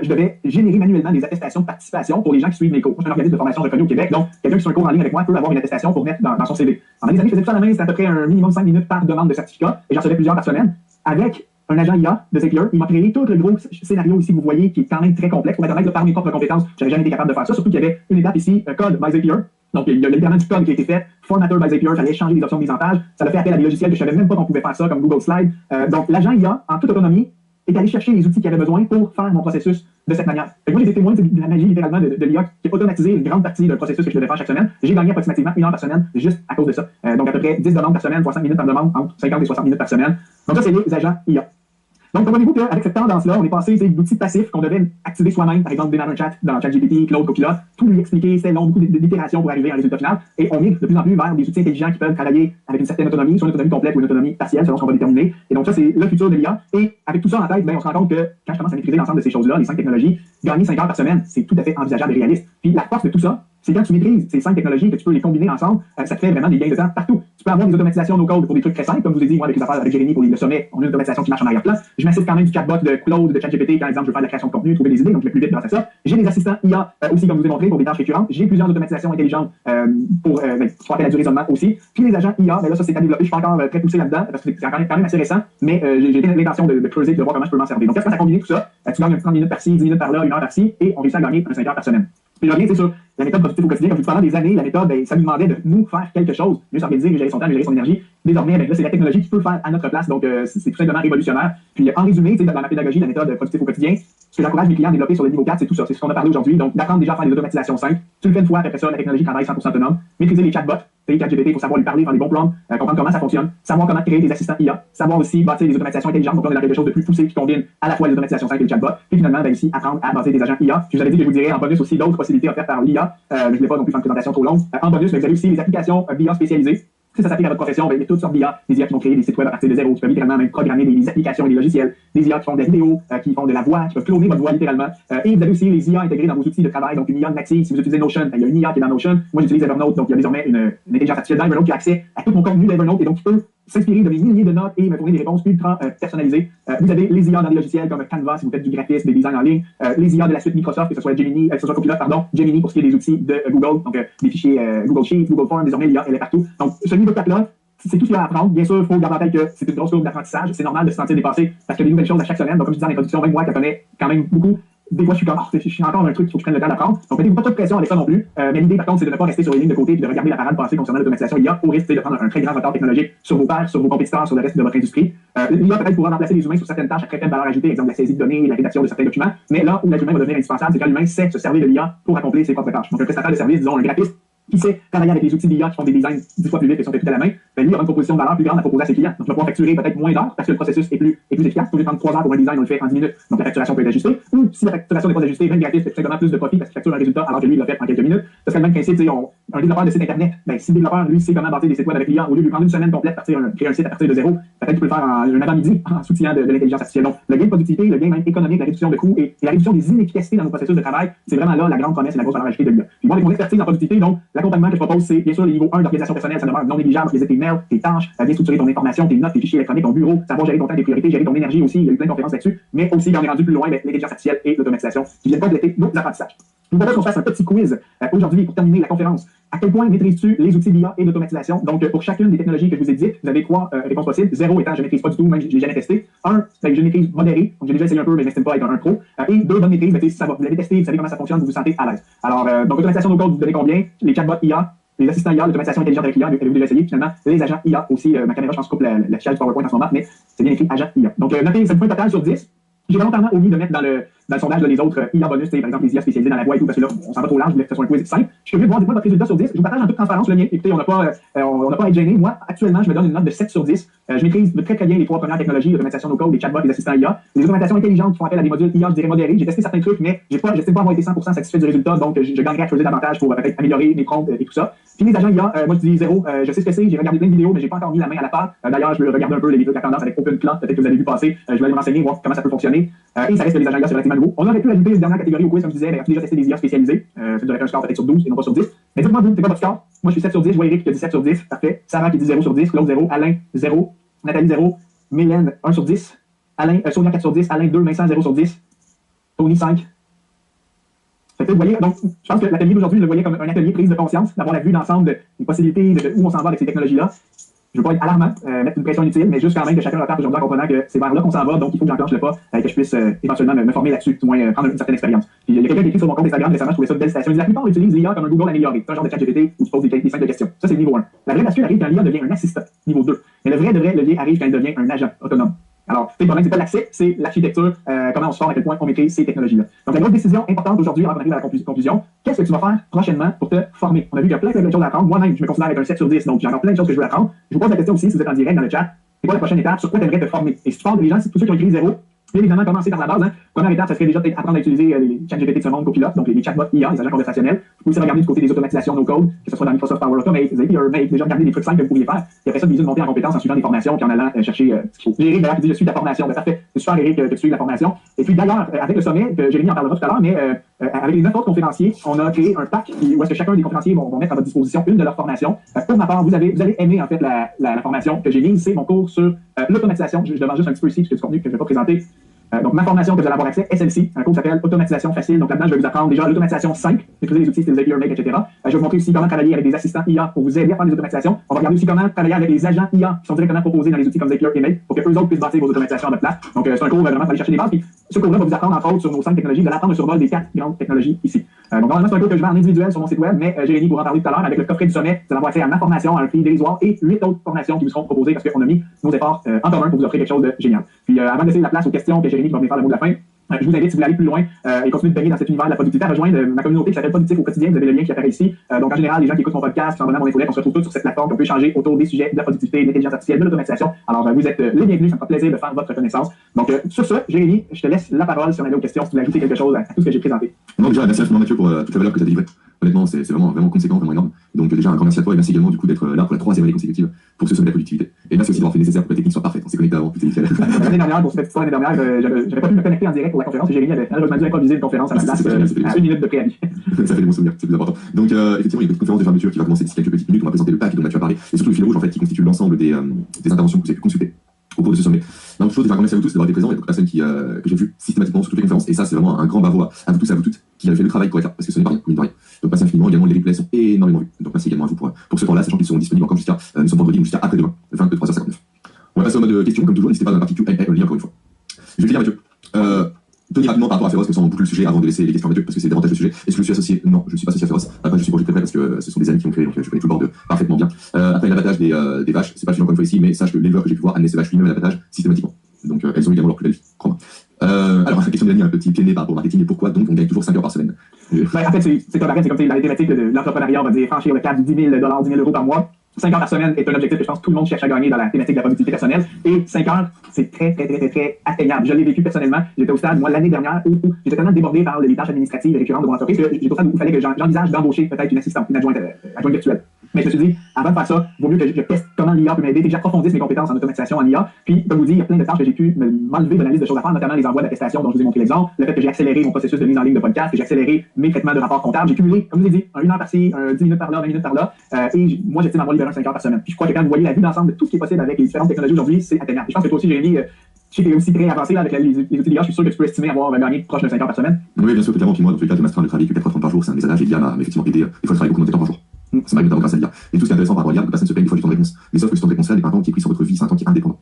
je devais générer manuellement des attestations de participation pour les gens qui suivent mes cours. Moi, je suis un organisme de formation reconnu au Québec, donc quelqu'un qui suit un cours en ligne avec moi peut avoir une attestation pour mettre dans son CV. En des années, je faisais tout ça à la main, c'était à peu près un minimum 5 minutes par demande de certificat, et j'en recevais plusieurs par semaine. Avec un agent IA de Zapier, il m'a créé tout le gros scénario ici que vous voyez, qui est quand même très complexe. Pour m'être honnête, par mes propres compétences, j'avais jamais été capable de faire ça, surtout qu'il y avait une étape ici, code by Zapier. Donc, il y a littéralement du code qui a été fait, formateur by Zapier, il fallait changer les options de mise en page. Ça a fait appel à des logiciels que je savais même pas qu'on pouvait faire ça, comme Google Slide. Donc, l'agent IA, en toute autonomie, est allé chercher les outils qu'il avait besoin pour faire mon processus de cette manière. Moi, j'ai été témoin de la magie, littéralement, de l'IA qui a automatisé une grande partie du processus que je devais faire chaque semaine. J'ai gagné approximativement 1 heure par semaine juste à cause de ça. Donc, à peu près 10 demandes par semaine, 60 minutes par demande, entre 50 et 60 minutes par semaine. Donc, ça, c'est les agents IA. Donc, comprenez-vous qu'avec cette tendance-là, on est passé d'outils passifs qu'on devait activer soi-même, par exemple, démarrer un chat dans ChatGPT, Claude, Copilot, tout lui expliquer, c'était long, beaucoup d'itérations pour arriver à un résultat final. Et on migre de plus en plus vers des outils intelligents qui peuvent travailler avec une certaine autonomie, soit une autonomie complète ou une autonomie partielle, selon ce qu'on va déterminer. Et donc, ça, c'est le futur de l'IA. Et avec tout ça en tête, on se rend compte que quand je commence à maîtriser l'ensemble de ces choses-là, les 5 technologies, gagner 5 heures par semaine, c'est tout à fait envisageable et réaliste. Puis la force de tout ça, c'est quand tu maîtrises ces 5 technologies, que tu peux les combiner ensemble, ça te fait vraiment des gains de temps partout. Tu peux avoir des automatisations no-code pour des trucs très simples, comme je vous ai dit, moi, avec les affaires avec Jérémy pour le sommet, on a une automatisation qui marche en arrière-plan. Je m'assiste quand même du chatbot de Claude, de ChatGPT, quand, exemple, je veux faire de la création de contenu, trouver des idées, donc je vais plus vite grâce à ça. J'ai des assistants IA aussi, comme je vous ai montré, pour des tâches récurrentes. J'ai plusieurs automatisations intelligentes pour faire du raisonnement aussi. Puis les agents IA, là, ça, c'est à développer. Je suis pas encore très poussé là-dedans, parce que c'est quand même assez récent, mais j'ai l'intention de creuser, de voir comment je peux m'en servir. Donc, quand ça combine tout ça, tu gagnes 30 minutes par-ci, 10 minutes par là, 1 heure par-ci, et on réussit à gagner 5 heures par semaine. Puis je reviens, c'est sûr, la méthode productive au quotidien, comme je vous pendant des années, la méthode, ça nous demandait de nous faire quelque chose, mieux s'organiser, mieux gérer son temps, mieux gérer son énergie. Désormais, là, c'est la technologie qui peut le faire à notre place, donc c'est tout simplement révolutionnaire. Puis en résumé, dans ma pédagogie, la méthode productive au quotidien, ce que j'encourage mes clients à développer sur le niveau 4, c'est tout ça, c'est ce qu'on a parlé aujourd'hui. Donc d'apprendre déjà à faire des automatisations simples. Tu le fais une fois, après ça, la technologie travaille 100% autonome. Maîtriser les chatbots, ChatGPT, il faut savoir lui parler, faire des bons prompts, comprendre comment ça fonctionne, savoir comment créer des assistants IA, savoir aussi bâtir des automatisations intelligentes. Donc là, on est dans quelque chose de plus poussé qui combine à la fois les automatisations simples et les chatbots. Puis finalement, ici, apprendre à bâtir des agents IA. Puis je vous avais dit que je vous dirais en bonus aussi d'autres possibilités offertes par l'IA. Je ne vais pas non plus faire une présentation trop longue. En bonus, vous avez aussi les applications BIA spécialisées. Si ça s'applique à votre profession, il y a toutes sortes d'IA, des IA qui vont créer des sites web à partir de zéro, qui peuvent littéralement même programmer des applications et des logiciels, des IA qui font des vidéos, qui font de la voix, qui peuvent cloner votre voix littéralement. Et vous avez aussi les IA intégrées dans vos outils de travail, donc une IA native. Si vous utilisez Notion, il y a une IA qui est dans Notion. Moi, j'utilise Evernote, donc il y a désormais une intelligence artificielle dans Evernote qui a accès à tout mon contenu d'Evernote et donc qui peut s'inspirer de mes milliers de notes et me fournir des réponses ultra personnalisées. Vous avez les IA dans des logiciels comme Canva si vous faites du graphisme, des designs en ligne, les IA de la suite Microsoft, que ce soit Gemini, que ce soit Copilot, Gemini pour ce qui est des outils de Google, donc des fichiers Google Sheets, Google Forms, désormais l'IA, elle est partout. Donc, ce niveau de là, c'est tout ce qu'il y a à apprendre. Bien sûr, il faut garder en tête que c'est une grosse courbe d'apprentissage. C'est normal de se sentir dépassé parce qu'il y a des nouvelles choses à chaque semaine. Donc, comme je disais en introduction, même moi qui connais quand même beaucoup, des fois, je suis comme, je suis encore un truc, il faut que je prenne le temps d'apprendre. Donc, mettez-vous pas trop de pression avec ça non plus. Mais l'idée, par contre, c'est de ne pas rester sur les lignes de côté et de regarder la parade passer concernant l'automatisation IA au risque de prendre un très grand retard technologique sur vos pairs, sur vos compétiteurs, sur le reste de votre industrie. L'IA peut-être pourra remplacer les humains sur certaines tâches à très faible valeur ajoutée, exemple la saisie de données, la rédaction de certains documents. Mais là où l'être humain va devenir indispensable, c'est quand l'humain sait se servir de l'IA pour accomplir ses propres tâches. Donc, un prestataire de service, disons un graphiste, qui sait travailler avec les outils d'IA qui font des designs 10 fois plus vite et sont faits tout à la main, lui aura une proposition de valeur plus grande à proposer à ses clients. Donc, il va pouvoir facturer peut-être moins d'heures parce que le processus est plus efficace. Au lieu de prendre 3 heures pour un design, on le fait en 10 minutes. Donc, la facturation peut être ajustée. Ou si la facturation n'est pas ajustée, même gratis, c'est tout simplement plus de profit parce qu'il facture un résultat alors que lui, il l'a fait en quelques minutes. Ça serait le même principe, un développeur de site internet. Si le développeur, lui, sait comment bâtir des sites web avec l'IA, au lieu de lui prendre une semaine complète pour créer un site à partir de zéro, peut-être qu'il peut le faire en un avant-midi en soutien de l'intelligence artificielle. Donc, le gain de productivité, le gain même économique, la réduction de coûts et la réduction des inefficacités dans nos processus de travail, c'est vraiment là la grande promesse et la grosse valeur ajoutée de l'IA. Puis moi, avec mon expertise en productivité, donc, l'accompagnement que je propose, c'est bien sûr le niveau 1 d'organisation personnelle, ça demeure non négligeable, organiser tes mails, tes tâches, bien structurer ton information, tes notes, tes fichiers électroniques, ton bureau, savoir gérer ton temps, tes priorités, gérer ton énergie aussi, il y a eu plein de conférences là-dessus, mais aussi, quand on est rendu plus loin, l'intelligence artificielle et l'automatisation qui viennent compléter nos apprentissages. Je vous propose qu'on fasse un petit quiz aujourd'hui pour terminer la conférence. À quel point maîtrises-tu les outils d'IA et d'automatisation? Donc, pour chacune des technologies que je vous ai dites, vous avez 3 réponses possibles. 0 étant je ne maîtrise pas du tout, même je l'ai jamais testé. 1, je maîtrise modéré, donc j'ai déjà essayé un peu, mais je n'estime pas être un pro. Et 2, bonne maîtrise, mais ça va, vous l'avez testé, vous savez comment ça fonctionne, vous vous sentez à l'aise. Alors, donc automatisation no code, vous donnez combien? Les chatbots IA, les assistants IA, l'automatisation intelligente avec l'IA, avez-vous déjà essayé? Finalement, les agents IA aussi, ma caméra, je pense, coupe la fiche du PowerPoint en ce moment, mais c'est bien écrit agent IA. Donc, notez 7 points total sur 10. J'ai volontairement omis de mettre dans le sondage les autres IA bonus, par exemple les IA spécialisés dans la voix et tout, parce que là, on s'en va trop large, je voulais que ce soit un quiz simple. Je suis curieux de voir, dites-moi votre résultat sur 10. Je vous partage en toute transparence le mien. Écoutez, on n'a pas à être gêné. Moi, actuellement, je me donne une note de 7 sur 10. Je maîtrise de très bien les 3 premières technologies, l'automatisation no code, les chatbots, les assistants IA. Les automatisations intelligentes qui font appel à des modules IA, je dirais modérés. J'ai testé certains trucs, mais j'estime pas avoir été 100% satisfait du résultat, donc je gagnerais à creuser davantage pour peut-être améliorer mes prompts et tout ça. Puis les agents IA, moi je dis 0, je sais ce que c'est, j'ai regardé plein de vidéos, mais j'ai pas encore mis la main à la pâte. D'ailleurs, je vais regarder un peu les vidéos de la tendance avec OpenClaw, peut-être que vous avez vu passer. Je vais aller me renseigner, voir comment ça peut fonctionner. Et ça reste que les agents IA, c'est relativement nouveau. On aurait pu ajouter une dernière catégorie au quiz, comme je disais, déjà testé des IA spécialisés. Ça devrait être un score peut-être sur 12 et non pas sur 10. Mais dites-moi, vous, c'est quoi votre score? Moi, je suis 7 sur 10, je vois Eric qui a dit 7 sur 10, parfait. Sarah qui dit 0 sur 10, Claude 0, Alain 0, Nathalie 0, Mylène 1 sur 10, Alain, Sonia 4 sur 10, Alain 2, Vincent 0 sur 10, Tony 5. Fait que vous voyez, donc, je pense que l'atelier d'aujourd'hui, je le voyais comme un atelier prise de conscience, d'avoir la vue d'ensemble des possibilités, de où on s'en va avec ces technologies-là. Je ne veux pas être alarmant, mettre une pression inutile, mais juste quand même que chacun reparte aujourd'hui en comprenant que c'est vers là qu'on s'en va, donc il faut que j'enclenche le pas, que je puisse éventuellement me former là-dessus, du moins prendre une certaine expérience. Puis, il y a quelqu'un qui écrit sur mon compte Instagram récemment, je trouvais ça une belle citation. Il dit, la plupart utilisent l'IA comme un Google amélioré. C'est un genre de ChatGPT où tu poses des simples questions. Ça, c'est le niveau 1. La vraie bascule arrive quand l'IA devient un assistant, niveau 2. Mais le vrai levier arrive quand il devient un agent autonome. Alors, le problème, c'est pas l'accès, c'est l'architecture, comment on se forme, à quel point on maîtrise ces technologies-là. Donc, la grosse décision importante aujourd'hui, avant d'arriver à la conclusion, qu'est-ce que tu vas faire prochainement pour te former? On a vu qu'il y a plein de choses à apprendre. Moi-même, je me considère avec un 7 sur 10, donc j'ai encore plein de choses que je veux apprendre. Je vous pose la question aussi, si vous êtes en direct dans le chat, c'est quoi la prochaine étape? Sur quoi tu aimerais te former? Et si tu parles des gens, c'est tous ceux qui ont écrit 0. Bien évidemment, commencer par la base. Première étape, ça serait déjà peut-être apprendre à utiliser les ChatGPT de ce monde, Copilot, donc les chatbots IA, les agents conversationnels. Vous pouvez aussi regarder du côté des automatisations no code, que ce soit dans Microsoft Power Automate, Zapier, Make, déjà regarder des trucs simples que vous pourriez faire. Et après ça, viser de monter en compétence en suivant des formations puis en allant chercher ce qu'il faut. J'ai Eric d'ailleurs qui dit je suis de la formation. Parfait. C'est super Eric que tu suives la formation. Et puis d'ailleurs, avec le sommet, que Jérémy en parlera tout à l'heure, mais avec les 9 autres conférenciers, on a créé un pack où est-ce que chacun des conférenciers vont mettre à votre disposition une de leurs formations. Pour ma part, vous allez aimer en fait la formation que j'ai mise, c'est mon cours sur l'automatisation. Je demande juste un petit peu ici, parce que c'est du contenu que je ne vais pas présenter. Donc, ma formation que vous allez avoir accès, SLC, un cours qui s'appelle Automatisation facile. Donc, là-dedans, je vais vous apprendre déjà l'automatisation simple, maîtriser les outils, c'est Zapier, Make, etc. Je vais vous montrer aussi comment travailler avec des assistants IA pour vous aider à faire des automatisations. On va regarder aussi comment travailler avec les agents IA qui sont directement proposés dans les outils comme Zapier et Make pour que eux autres puissent bâtir vos automatisations à votre place. Donc, c'est un cours vraiment pour aller chercher des bases. Puis, ce cours-là va vous apprendre, entre autres, sur nos 5 technologies. Vous allez apprendre un survol des 4 grandes technologies ici. Donc, normalement, c'est un cours que je vends en individuel sur mon site web, mais Jérémy pourra en parler tout à l'heure. Avec le coffret du sommet, vous allez avoir accès à ma formation, à un prix dérisoire et 8 autres formations qui vous seront proposées parce qu'on a mis nos efforts en commun pour vous offrir quelque chose de génial. Puis, avant de laisser la place aux questions que Jérémy va venir faire le mot de la fin, je vous invite, si vous voulez aller plus loin et continuer de baigner dans cet univers de la productivité, à rejoindre ma communauté qui s'appelle Productif au quotidien. Vous avez le lien qui apparaît ici. Donc, en général, les gens qui écoutent mon podcast, qui sont abonnés à mon infolette, on se retrouve tous sur cette plateforme. On peut échanger autour des sujets de la productivité, de l'intelligence artificielle, de l'automatisation. Alors, vous êtes les bienvenus. Ça me fera plaisir de faire votre connaissance. Donc, sur ce, Jérémy, je te laisse la parole si on avait aux questions, si tu veux ajouter quelque chose à tout ce que j'ai présenté. Non, déjà, merci infiniment Mathieu pour toute la valeur que tu as délivrée. Honnêtement, c'est vraiment conséquent, vraiment énorme. Donc, déjà, un grand merci à toi et merci également du coup d'être là pour la 3e année consécutive pour ce sommet de la productivité. Et merci aussi d'avoir fait le nécessaire pour que la technique soit parfaite. On s'est connecté avant, tout est nickel. L'année dernière, pour cette l'année dernière, j'avais pas pu me connecter en direct pour la conférence et Jérémy avait malheureusement dû improviser une conférence à la place à 1 minute de préavis. Ça fait des bons souvenirs, c'est plus important. Donc, effectivement, il y a une conférence de fermeture qui va commencer d'ici quelques petites minutes. On va présenter le pack dont Mathieu a parlé et surtout le fil rouge en fait qui constitue l'ensemble des interventions que vous avez pu consulter au cours de ce sommet. Donc, chose, déjà, un grand merci à vous tous d'avoir été présents. Il y a beaucoup de personnes que j'ai vues systématiquement sur toutes les conférences. Et ça, c'est vraiment un grand bravo à vous tous et à vous toutes qui avez fait le travail pour être là. Parce que ce n'est pas rien, mine de rien. Donc, merci infiniment. Également, les replays sont énormément vus. Donc, merci également à vous pour ce temps-là, sachant qu'ils seront disponibles encore jusqu'à, nous sommes vendredi ou jusqu'à après-demain, 23h59. On va passer au mode questions, comme toujours. N'hésitez pas dans la partie Q&A, lien encore une fois. Je vais te dire, Mathieu. Tony, rapidement par rapport à Féroce, parce qu'on boucle le sujet avant de laisser les questions à Mathieu, parce que c'est davantage le sujet. Est-ce que je suis associé? Non, je ne suis pas associé à Féroce. Après, je suis projet très près parce que ce sont des amis qui ont créé, donc je connais tout le board parfaitement bien. Après, l'abattage des vaches, c'est pas le sujet encore une fois ici, mais sache que l'éleveur que j'ai pu voir amener ses vaches lui-même à l'abattage systématiquement. Donc, elles ont également leur plus belle vie, crois-moi. Alors, la question de un petit pied né par rapport au marketing et pourquoi donc on gagne toujours 5 heures par semaine. En fait, c'est comme la thématique de l'entrepreneuriat, on va dire franchir le cap du 10 000 $, 10 000 € par mois. 5 heures par semaine est un objectif que je pense que tout le monde cherche à gagner dans la thématique de la productivité personnelle. Et 5 heures, c'est très atteignable. Je l'ai vécu personnellement. J'étais au stade, moi, l'année dernière, où j'étais tellement débordé par les tâches administratives et récurrentes de mon entreprise que j'étais au stade où il fallait que j'envisage d'embaucher peut-être une assistante, une adjointe virtuelle. Mais je me suis dit, avant de faire ça, il vaut mieux que je teste comment l'IA peut m'aider, que j'approfondisse mes compétences en automatisation en IA. Puis, comme vous dites, il y a plein de tâches que j'ai pu m'enlever de la liste de choses à faire, notamment les envois d'attestation dont je vous ai montré l'exemple, le fait que j'ai accéléré mon processus de mise en ligne de podcast, que j'ai accéléré mes traitements de rapports comptables. J'ai cumulé, comme je vous ai dit, 1 heure par-ci, 10 minutes par là, 20 minutes par là. Et moi, j'estime avoir libéré 5 heures par semaine. Puis je crois que quand vous voyez la vue d'ensemble de tout ce qui est possible avec les différentes technologies aujourd'hui, c'est atteignable. Et je pense que toi aussi, Jérémy, je sais que tu es aussi très avancé là, avec les outils d'IA. Je suis sûr que tu peux estimer avoir gagné proche de 5 heures par semaine. Oui, bien sûr, totalement. Puis moi, dans tous les cas, de master de travail que 4 fois par jour, c'est un des adages et l'IA m'a effectivement aidé. Des fois, je travaille beaucoup moins de temps par jour. Ça m'arrive notamment grâce à l'IA. Et tout ce qui est intéressant par rapport à l'IA, beaucoup de personnes se plaignent des fois du temps de réponse. Mais sauf que ce temps de réponse là n'est pas un temps qui est pris sur votre vie, c'est un temps qui est indépendant.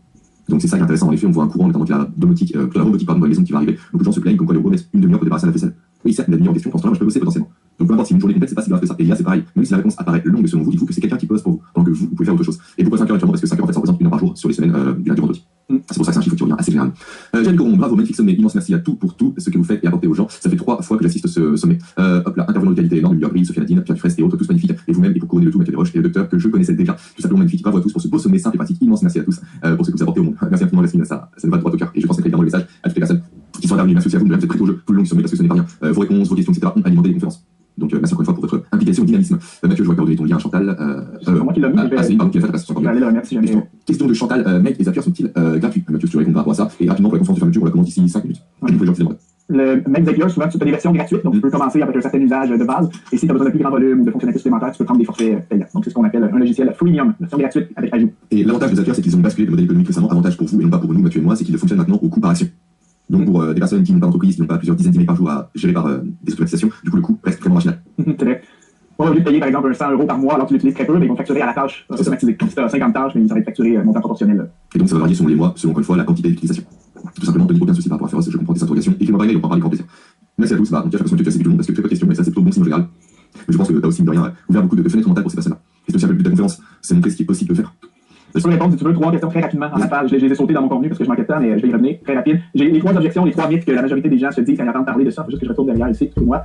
Donc c'est ça qui est intéressant. En effet, on voit un courant, notamment de la domotique, de la robotique, pardon, dans les maisons qui va arriver. Beaucoup de gens se plaignent comme quoi les robots mettent une demi-heure pour débarrasser la vaisselle. Oui, certes, mais la demi-heure en question, pendant ce temps-là, je peux bosser potentiellement. Donc peu importe si une journée complète, c'est pas si grave que ça. Et l'IA, c'est pareil. Même si la réponse apparaît longue selon vous, dites-vous que c'est quelqu'un qui pose pour vous, pendant que vous pouvez faire autre chose. Et pourquoi 5 heures actuellement? Parce que 5 heures, en fait, ça représente 1 heure par jour sur les semaines du lundi au vendredi. C'est pour ça que c'est un chiffre qui revient assez généralement. Jérémy Coron, bravo, magnifique sommet, immense merci à tout pour tout ce que vous faites et apportez aux gens. Ça fait 3 fois que j'assiste ce sommet. Hop là, intervenant de qualité énorme, Luc Abril, Sophie Nadine, Pierre Dufresne et autres, tous magnifiques. Et vous-même, et pour couronner le tout, Mathieu Desroches et le docteur que je connaissais déjà. Tout simplement magnifique. Bravo à tous pour ce beau sommet simple et pratique. Immense merci à tous pour ce que vous apportez au monde. Merci infiniment, Jasmine, ça me va droit au cœur. Et je pense évidemment le message à toutes les personnes qui sont intervenues. Merci aussi à vous, vous êtes prêts au jeu tout le long du sommet parce que ce n'est pas rien. Vos réponses, vos questions, etc. ont alimenté les conférences. Donc merci encore une fois pour votre implication, dynamisme. Mathieu, je vois que donner ton lien à Chantal. C'est moi qui l'ai mis. C'est pardon, qui a fait la passe. Je vais aller le remercier. Question de Chantal, Meg et Zapier sont-ils gratuits? Mathieu, je te réponds par rapport à ça. Et rapidement pour la conférence de fermeture, on la commence d'ici 5 minutes. Le Meg Zapier, souvent, tu as des versions gratuites, donc tu peux commencer avec un certain usage de base. Et si tu as besoin de plus grand volume ou de fonctionnalités supplémentaires, tu peux prendre des forfaits payants. Donc c'est ce qu'on appelle un logiciel freemium, version gratuite avec ajout. Et l'avantage de Zapier, c'est qu'ils ont basculé le modèle économique récemment. Avantage pour vous et non pas pour nous, Mathieu et moi, c'est qu'il fonctionne maintenant au coût par action. Donc pour des personnes qui n'ont pas d'entreprise, qui n'ont pas plusieurs dizaines d'emails par jour à gérer par des automatisations, du coup le coût reste vraiment marginal. C'est vrai. Au lieu de payer par exemple 100 € par mois alors que tu l'utilises très peu, mais ils vont facturer à la tâche automatisée. Donc si tu as 50 tâches, mais ça va être facturé montant proportionnel. Et donc ça va varier selon les mois, selon encore une fois la quantité d'utilisation. Tout simplement, Tony, aucun souci par rapport à Féroce, je comprends tes interrogations. Écris-moi par email, on peut en parler grand plaisir. Merci à tous, bah, donc j'ai l'impression que tu as assez long parce que très peu de questions, mais ça c'est plutôt bon signe en général. Mais je pense que tu as aussi, de rien, ouvert beaucoup de fenêtres mentales pour ces personnes-là. Et c'est aussi un peu le but de la conférence, c'est montrer ce qui est possible de faire. Je peux répondre, si tu veux, 3 questions très rapidement en appel. Je les ai sautées dans mon contenu parce que je manquais de temps, mais je vais y revenir très rapide. J'ai les 3 objections, les 3 mythes que la majorité des gens se disent quand ils entendent parler de ça. Il faut juste que je retourne derrière ici, pour moi.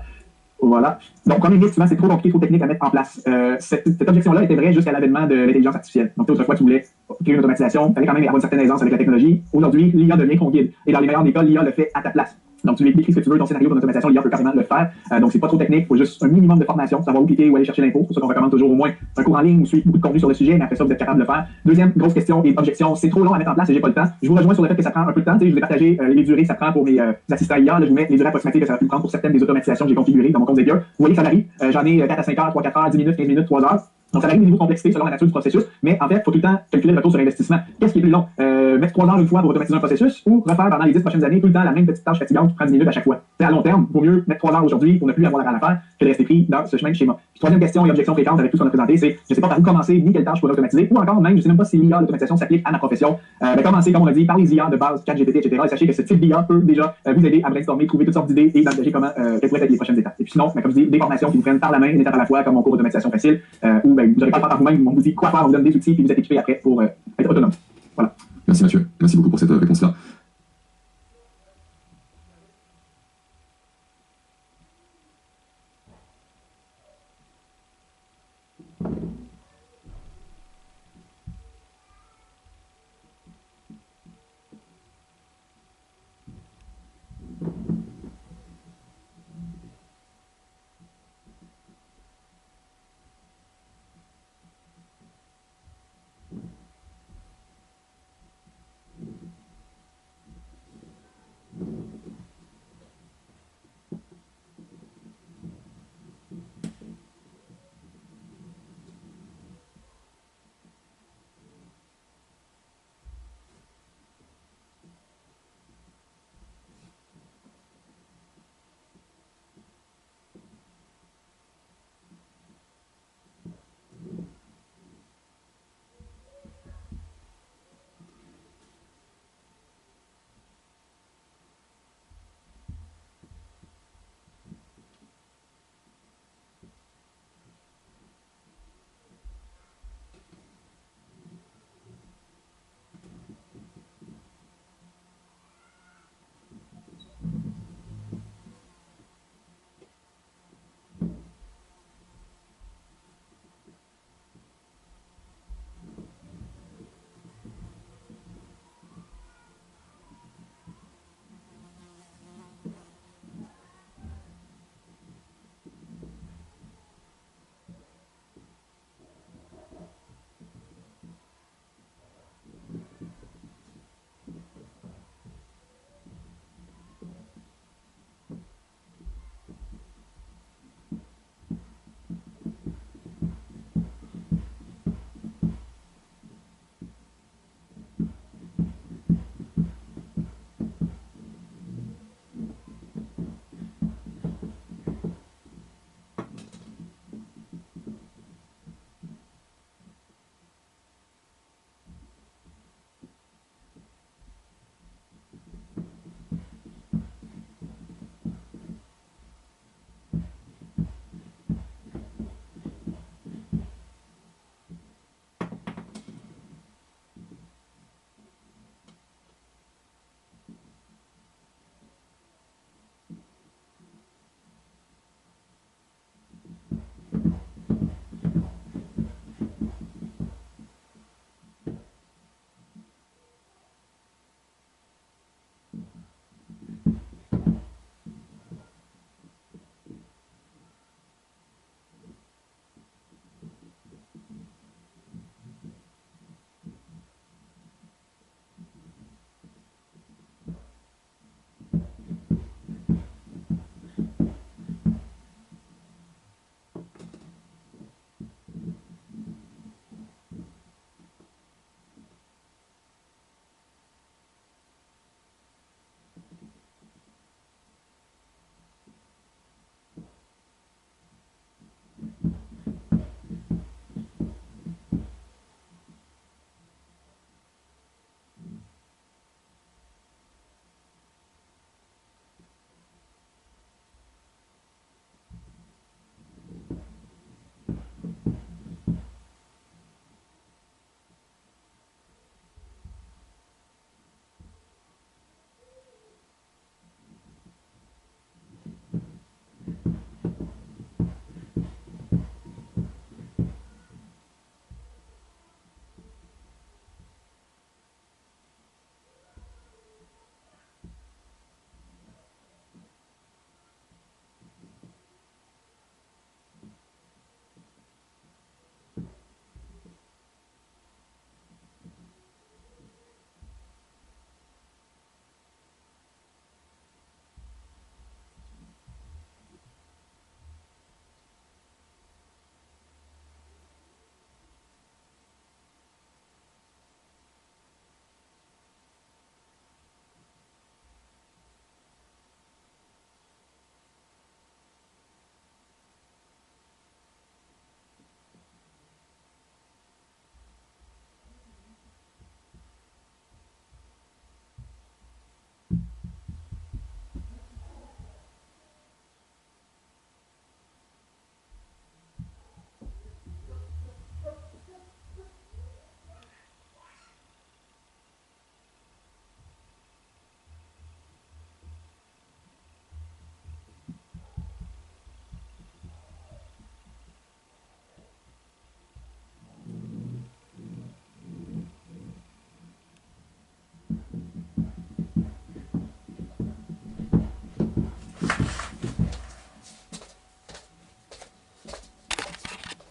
Voilà. Donc, premier mythe, souvent, c'est trop compliqué, trop technique à mettre en place. Cette objection-là était vraie jusqu'à l'avènement de l'intelligence artificielle. Donc, autrefois, tu voulais créer une automatisation, il fallait quand même avoir une certaine aisance avec la technologie. Aujourd'hui, l'IA devient ton guide. Et dans les meilleurs des cas, l'IA le fait à ta place. Donc, tu lui écris ce que tu veux, ton scénario pour automatisation, l'IA peut carrément le faire. Donc, c'est pas trop technique, il faut juste un minimum de formation, savoir où cliquer, où aller chercher l'info. C'est pour ça qu'on recommande toujours au moins un cours en ligne ou suivre beaucoup de contenu sur le sujet, mais après ça, vous êtes capable de le faire. Deuxième grosse question et objection, c'est trop long à mettre en place et j'ai pas le temps. Je vous rejoins sur le fait que ça prend un peu de temps. Je vous ai partagé les durées que ça prend pour mes assistants IA. Là, je vous mets les durées approximatives que ça va pu prendre pour certaines des automatisations que j'ai configurées dans mon compte Zapier. Vous voyez que ça varie. J'en ai 4 à 5 heures, 3 4 heures, 10 minutes, 15 minutes, 3 heures. Donc, ça varie au niveau de complexité selon la nature du processus, mais en fait, il faut tout le temps calculer le retour sur investissement. Qu'est-ce qui est plus long? Mettre 3 heures une fois pour automatiser un processus ou refaire pendant les 10 prochaines années tout le temps la même petite tâche fatigante qui prend 10 minutes à chaque fois? À long terme, il vaut mieux mettre 3 heures aujourd'hui pour ne plus avoir la râle à faire que de rester pris dans ce chemin de schéma. Troisième question et objection fréquente avec tout ce qu'on a présenté, c'est je ne sais pas par où commencer ni quelle tâche je pourrais automatiser, ou encore même, je ne sais même pas si l'IA, l'automatisation s'applique à ma profession. Commencez, comme on a dit, par les IA de base, 4GPT, etc. Et sachez que ce type d'IA peut déjà vous aider à brainstormer, trouver toutes sortes d'idées et d'envisager comment quelles pourraient être les prochaines étapes. Et puis sinon, comme je dis, des formations qui vous prennent par la main, une étape à la fois, comme mon cours d'automatisation facile, où vous n'aurez pas à faire par vous-même, on vous dit quoi faire, on vous donne des outils, puis vous êtes équipé après pour être autonome. Voilà. Merci Mathieu, merci beaucoup pour cette réponse-là.